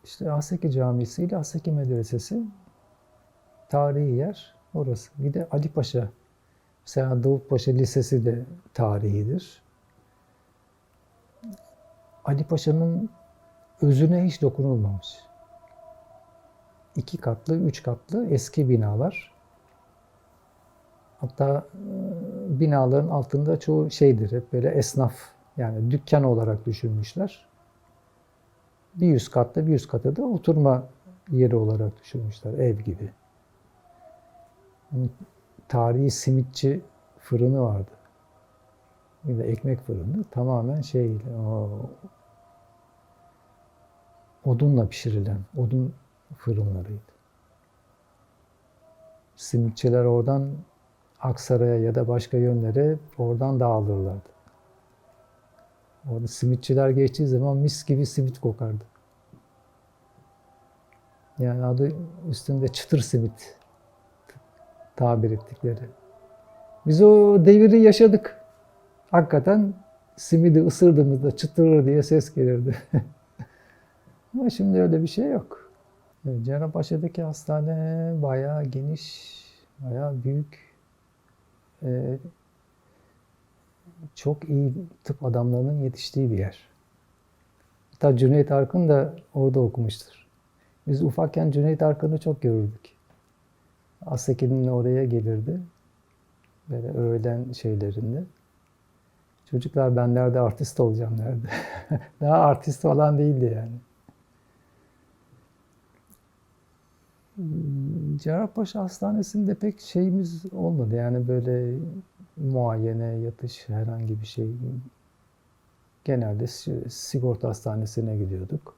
İşte Haseki Camisi ile Haseki Medresesi tarihi yer orası. Bir de Ali Paşa, mesela Davutpaşa Lisesi de tarihidir. Ali Paşa'nın özüne hiç dokunulmamış. 2 katlı, 3 katlı eski binalar. Hatta binaların altında çoğu hep böyle esnaf, yani dükkan olarak düşünmüşler. Bir üst katta, bir üst katı da oturma yeri olarak düşünmüşler, ev gibi. Tarihi simitçi fırını vardı. Bir de ekmek fırını tamamen odunla pişirilen, odun fırınlarıydı. Simitçiler oradan Aksaray'a ya da başka yönlere oradan dağılırlardı. Orada simitçiler geçtiği zaman mis gibi simit kokardı. Yani adı üstünde çıtır simit tabir ettikleri. Biz o devri yaşadık. Hakikaten simidi ısırdığımızda çıtır diye ses gelirdi. Ama şimdi öyle bir şey yok. Cerrahpaşa'daki hastane bayağı geniş, bayağı büyük. Ee, Çok iyi tıp adamlarının yetiştiği bir yer. Hatta Cüneyt Arkın da orada okumuştur. Biz ufakken Cüneyt Arkın'ı çok görürdük. Aseki'nin oraya gelirdi. Böyle öğlen şeylerinde. Çocuklar ben nerede artist olacağım nerede. Daha artist falan değildi yani. Cerrahpaşa Hastanesi'nde pek şeyimiz olmadı. Yani böyle muayene, yatış herhangi bir şey. Genelde sigorta hastanesine gidiyorduk.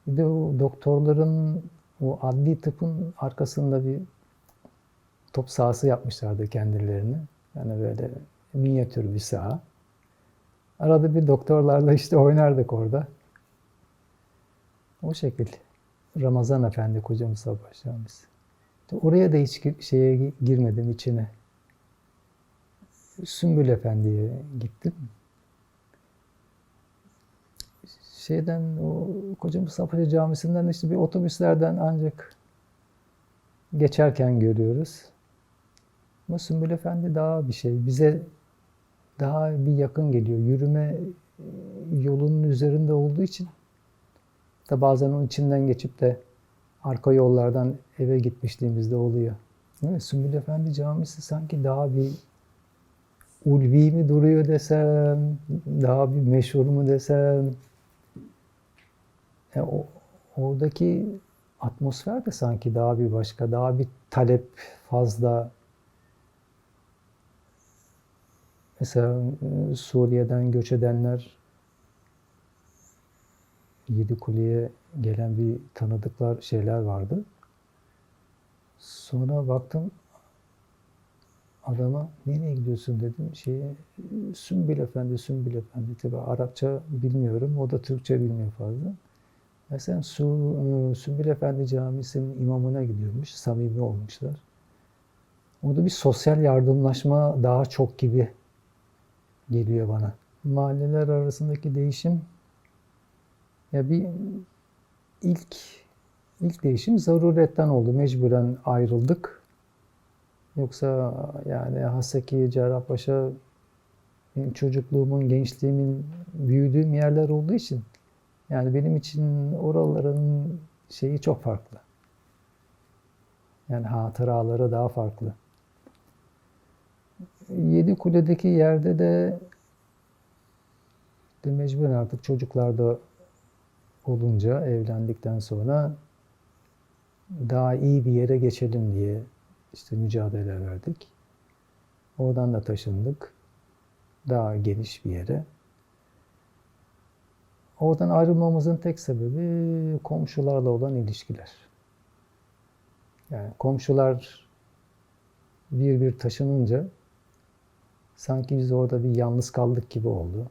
Bir de o doktorların o adli tıpın arkasında bir top sahası yapmışlardı kendilerini. Yani böyle minyatür bir saha. Arada bir doktorlarla işte oynardık orada. O şekil. Ramazan Efendi Koca Mustafa Paşa'mız. Oraya da hiç şeye girmedim içine. Sümbül Efendi'ye gittim. Şeyden o Koca Mustafa Paşa Camisi'nden işte bir otobüslerden ancak geçerken görüyoruz. Ama Sümbül Efendi daha bir şey. Bize daha bir yakın geliyor. Yürüme yolunun üzerinde olduğu için da bazen onun içinden geçip de arka yollardan eve gitmişliğimiz de oluyor. Evet, Sümbül Efendi Camisi sanki daha bir ulvi mi duruyor desem, daha bir meşhur mu desem. Oradaki atmosfer de sanki daha bir başka, daha bir talep fazla. Mesela Suriye'den göç edenler Yedikule'ye gelen bir tanıdıklar şeyler vardı. Sonra baktım adama nereye gidiyorsun dedim. Sümbül Efendi, Sümbül Efendi. Tabi Arapça bilmiyorum, o da Türkçe bilmiyor fazla. Mesela Sümbül Efendi Camisi'nin imamına gidiyormuş, samimi olmuşlar. Orada bir sosyal yardımlaşma daha çok gibi geliyor bana. Mahalleler arasındaki değişim, ya bir ilk değişim zaruretten oldu. Mecburen ayrıldık. Yoksa yani Haseki, Cerrahpaşa benim çocukluğumun, gençliğimin büyüdüğüm yerler olduğu için yani benim için oraların şeyi çok farklı. Yani hatıraları daha farklı. Yedikule'deki yerde de mecburen artık çocuklar da olunca evlendikten sonra daha iyi bir yere geçelim diye işte mücadele verdik. Oradan da taşındık. Daha geniş bir yere. Oradan ayrılmamızın tek sebebi komşularla olan ilişkiler. Yani komşular bir taşınınca sanki biz orada bir yalnız kaldık gibi oldu.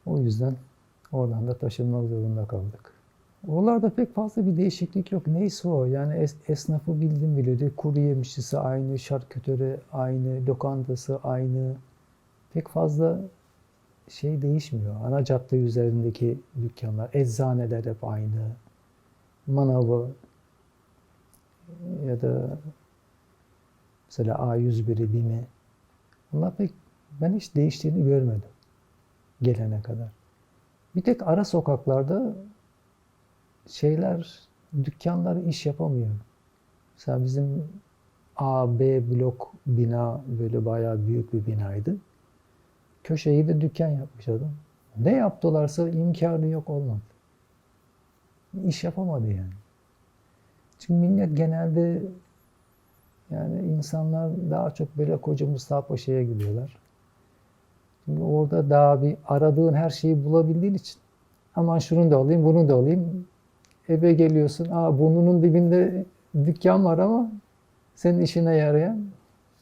O yüzden oradan da taşınmak zorunda kaldık. Oralarda pek fazla bir değişiklik yok. Neyse o. Yani esnafı bildim bileli. Kuru yemişçisi aynı, şarküteri aynı, lokantası aynı. Pek fazla şey değişmiyor. Ana cadde üzerindeki dükkanlar, eczaneler hep aynı. Manavı ya da mesela A101'i, BİM'i. Bunlar pek ben hiç değiştiğini görmedim gelene kadar. Bir tek ara sokaklarda dükkanlar iş yapamıyor. Mesela bizim A, B blok bina böyle bayağı büyük bir binaydı. Köşeyi de dükkan yapmış adam. Ne yaptılarsa imkanı yok olmadı. İş yapamadı yani. Çünkü millet genelde yani insanlar daha çok böyle Koca Mustafa Paşa'ya gidiyorlar. Çünkü orada daha bir aradığın her şeyi bulabildiğin için aman şunu da alayım, bunu da alayım. Eve geliyorsun, burnunun dibinde dükkan var ama senin işine yarayan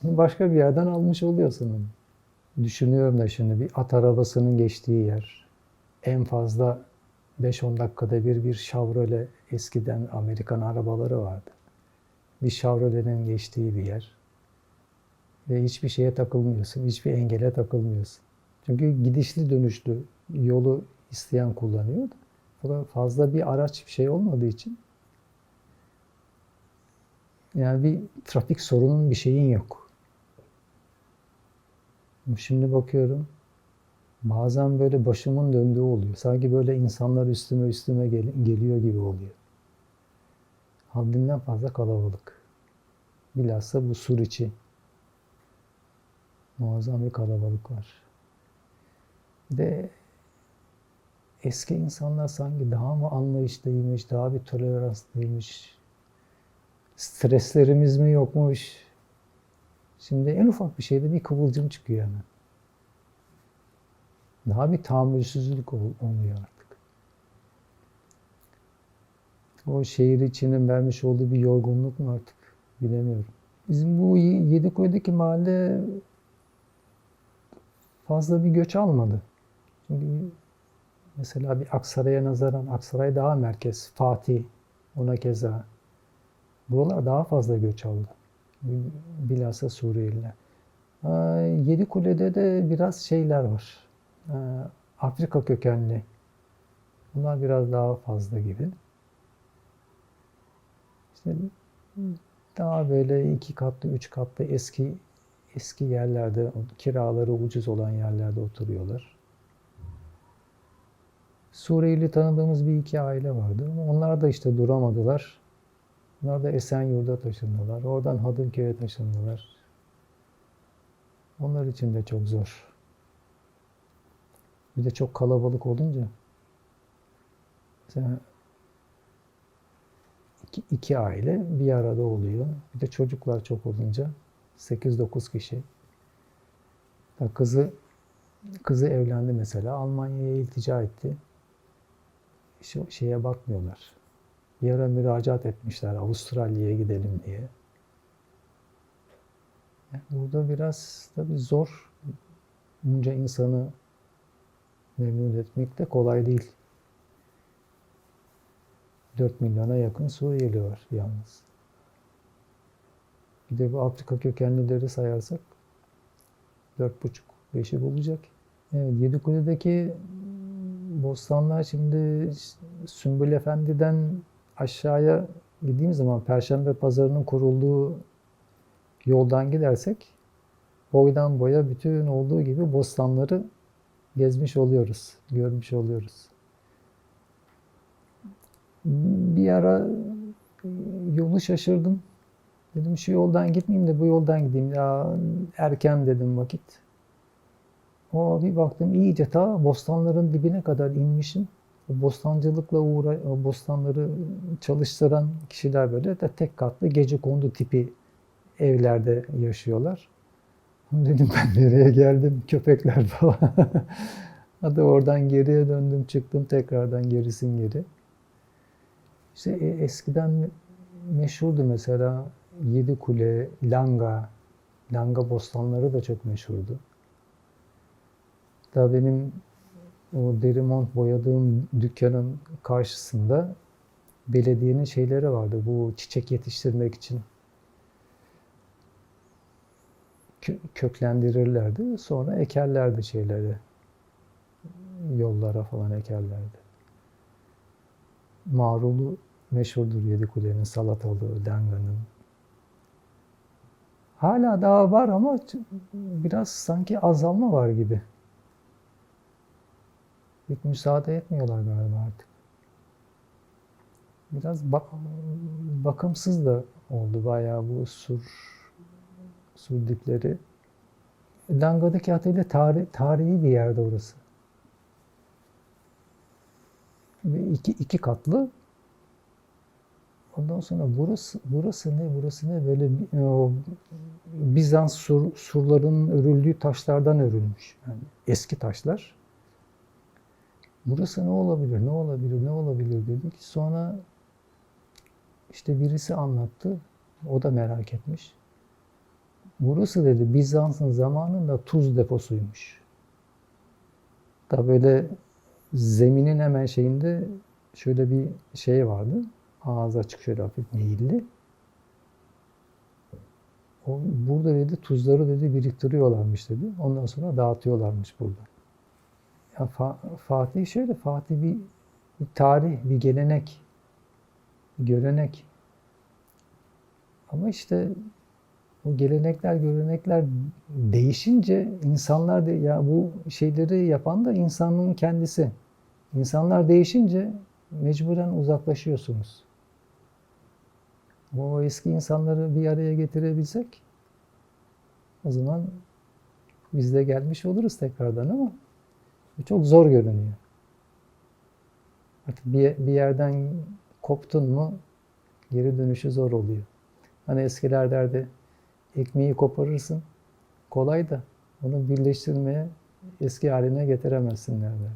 başka bir yerden almış oluyorsun onu. Düşünüyorum da şimdi bir at arabasının geçtiği yer. En fazla 5-10 dakikada bir Chevrolet, eskiden Amerikan arabaları vardı. Bir Chevrolet'in geçtiği bir yer. Ve hiçbir şeye takılmıyorsun, hiçbir engele takılmıyorsun. Çünkü gidişli dönüşlü yolu isteyen kullanıyor. Fakat fazla bir araç bir şey olmadığı için yani bir trafik sorunun bir şeyin yok. Şimdi bakıyorum, bazen böyle başımın döndüğü oluyor. Sanki böyle insanlar üstüme geliyor gibi oluyor. Haddinden fazla kalabalık. Bilhassa bu Suriçi. Muazzam bir kalabalık var. Bir de eski insanlar sanki daha mı anlayışlıymış, daha bir toleranslıymış. Streslerimiz mi yokmuş? Şimdi en ufak bir şeyde bir kıvılcım çıkıyor hemen. Daha bir tahammülsüzlük oluyor artık. O şehir içinin vermiş olduğu bir yorgunluk mu artık bilemiyorum. Bizim bu Yedikuyu'daki mahalle fazla bir göç almadı. Çünkü mesela bir Aksaray'a nazaran Aksaray daha merkez, Fatih, ona keza. Buralar daha fazla göç aldı. Bilhassa Suriyeliler. Yedikule'de de biraz şeyler var. Afrika kökenli. Bunlar biraz daha fazla gibi. İşte daha böyle 2 katlı, 3 katlı eski yerlerde, kiraları ucuz olan yerlerde oturuyorlar. Suriyeli tanıdığımız bir iki aile vardı ama onlar da işte duramadılar. Onlar da Esenyurt'a taşındılar. Oradan Hadımköy'e taşındılar. Onlar için de çok zor. Bir de çok kalabalık olunca mesela iki aile bir arada oluyor. Bir de çocuklar çok olunca 8-9 kişi. Kızı evlendi mesela. Almanya'ya iltica etti. Şeye bakmıyorlar. Bir ara müracaat etmişler Avustralya'ya gidelim diye. Yani burada biraz tabii zor. Bunca insanı memnun etmek de kolay değil. 4 milyona yakın Suriyeli var yalnız. Bir de bu Afrika kökenlileri sayarsak 4,5-5'i bulacak. Evet, Yedikule'deki bostanlar şimdi Sümbül Efendi'den aşağıya gittiğim zaman Perşembe Pazarı'nın kurulduğu yoldan gidersek boydan boya bütün olduğu gibi bostanları gezmiş oluyoruz, görmüş oluyoruz. Bir ara yolu şaşırdım. Dedim şu yoldan gitmeyeyim de bu yoldan gideyim. Ya erken dedim vakit. O bir baktım iyice ta bostanların dibine kadar inmişim. O bostancılıkla o bostanları çalıştıran kişiler böyle de tek katlı gecekondu tipi evlerde yaşıyorlar. Dedim ben nereye geldim? Köpekler falan. Hadi oradan geriye döndüm, çıktım tekrardan gerisin geri. İşte eskiden meşhurdu mesela Yedikule, Langa. Langa bostanları da çok meşhurdu. Hatta benim o derimont boyadığım dükkanın karşısında belediyenin şeyleri vardı. Bu çiçek yetiştirmek için köklendirirlerdi. Sonra ekerlerdi şeyleri. Yollara falan ekerlerdi. Marulu meşhurdur Yedikule'nin, salatalığı, Langa'nın. Hala daha var ama biraz sanki azalma var gibi. Pek müsaade etmiyorlar galiba artık. Biraz bakımsız da oldu bayağı bu sur dipleri. Langa'daki atölye tarihi bir yerde orası. Ve iki katlı. Ondan sonra burası ne böyle Bizans surlarının örüldüğü taşlardan örülmüş. Yani eski taşlar. Burası ne olabilir dedik. Sonra işte birisi anlattı. O da merak etmiş. Burası dedi Bizans'ın zamanında tuz deposuymuş. Da böyle zeminin hemen şeyinde şöyle bir şey vardı. Ağzı açık, şöyle hafif meyilli. Burada dedi tuzları dedi biriktiriyorlarmış dedi. Ondan sonra dağıtıyorlarmış burada. Ya Fatih şöyle, Fatih bir tarih, bir gelenek, bir görenek. Ama işte o gelenekler, görenekler değişince insanlar da, ya bu şeyleri yapan da insanlığın kendisi. İnsanlar değişince mecburen uzaklaşıyorsunuz. O eski insanları bir araya getirebilsek o zaman biz de gelmiş oluruz tekrardan, ama bu çok zor görünüyor. Artık bir yerden koptun mu geri dönüşü zor oluyor. Hani eskiler derdi, ekmeği koparırsın kolay da onu birleştirmeye, eski haline getiremezsin derler.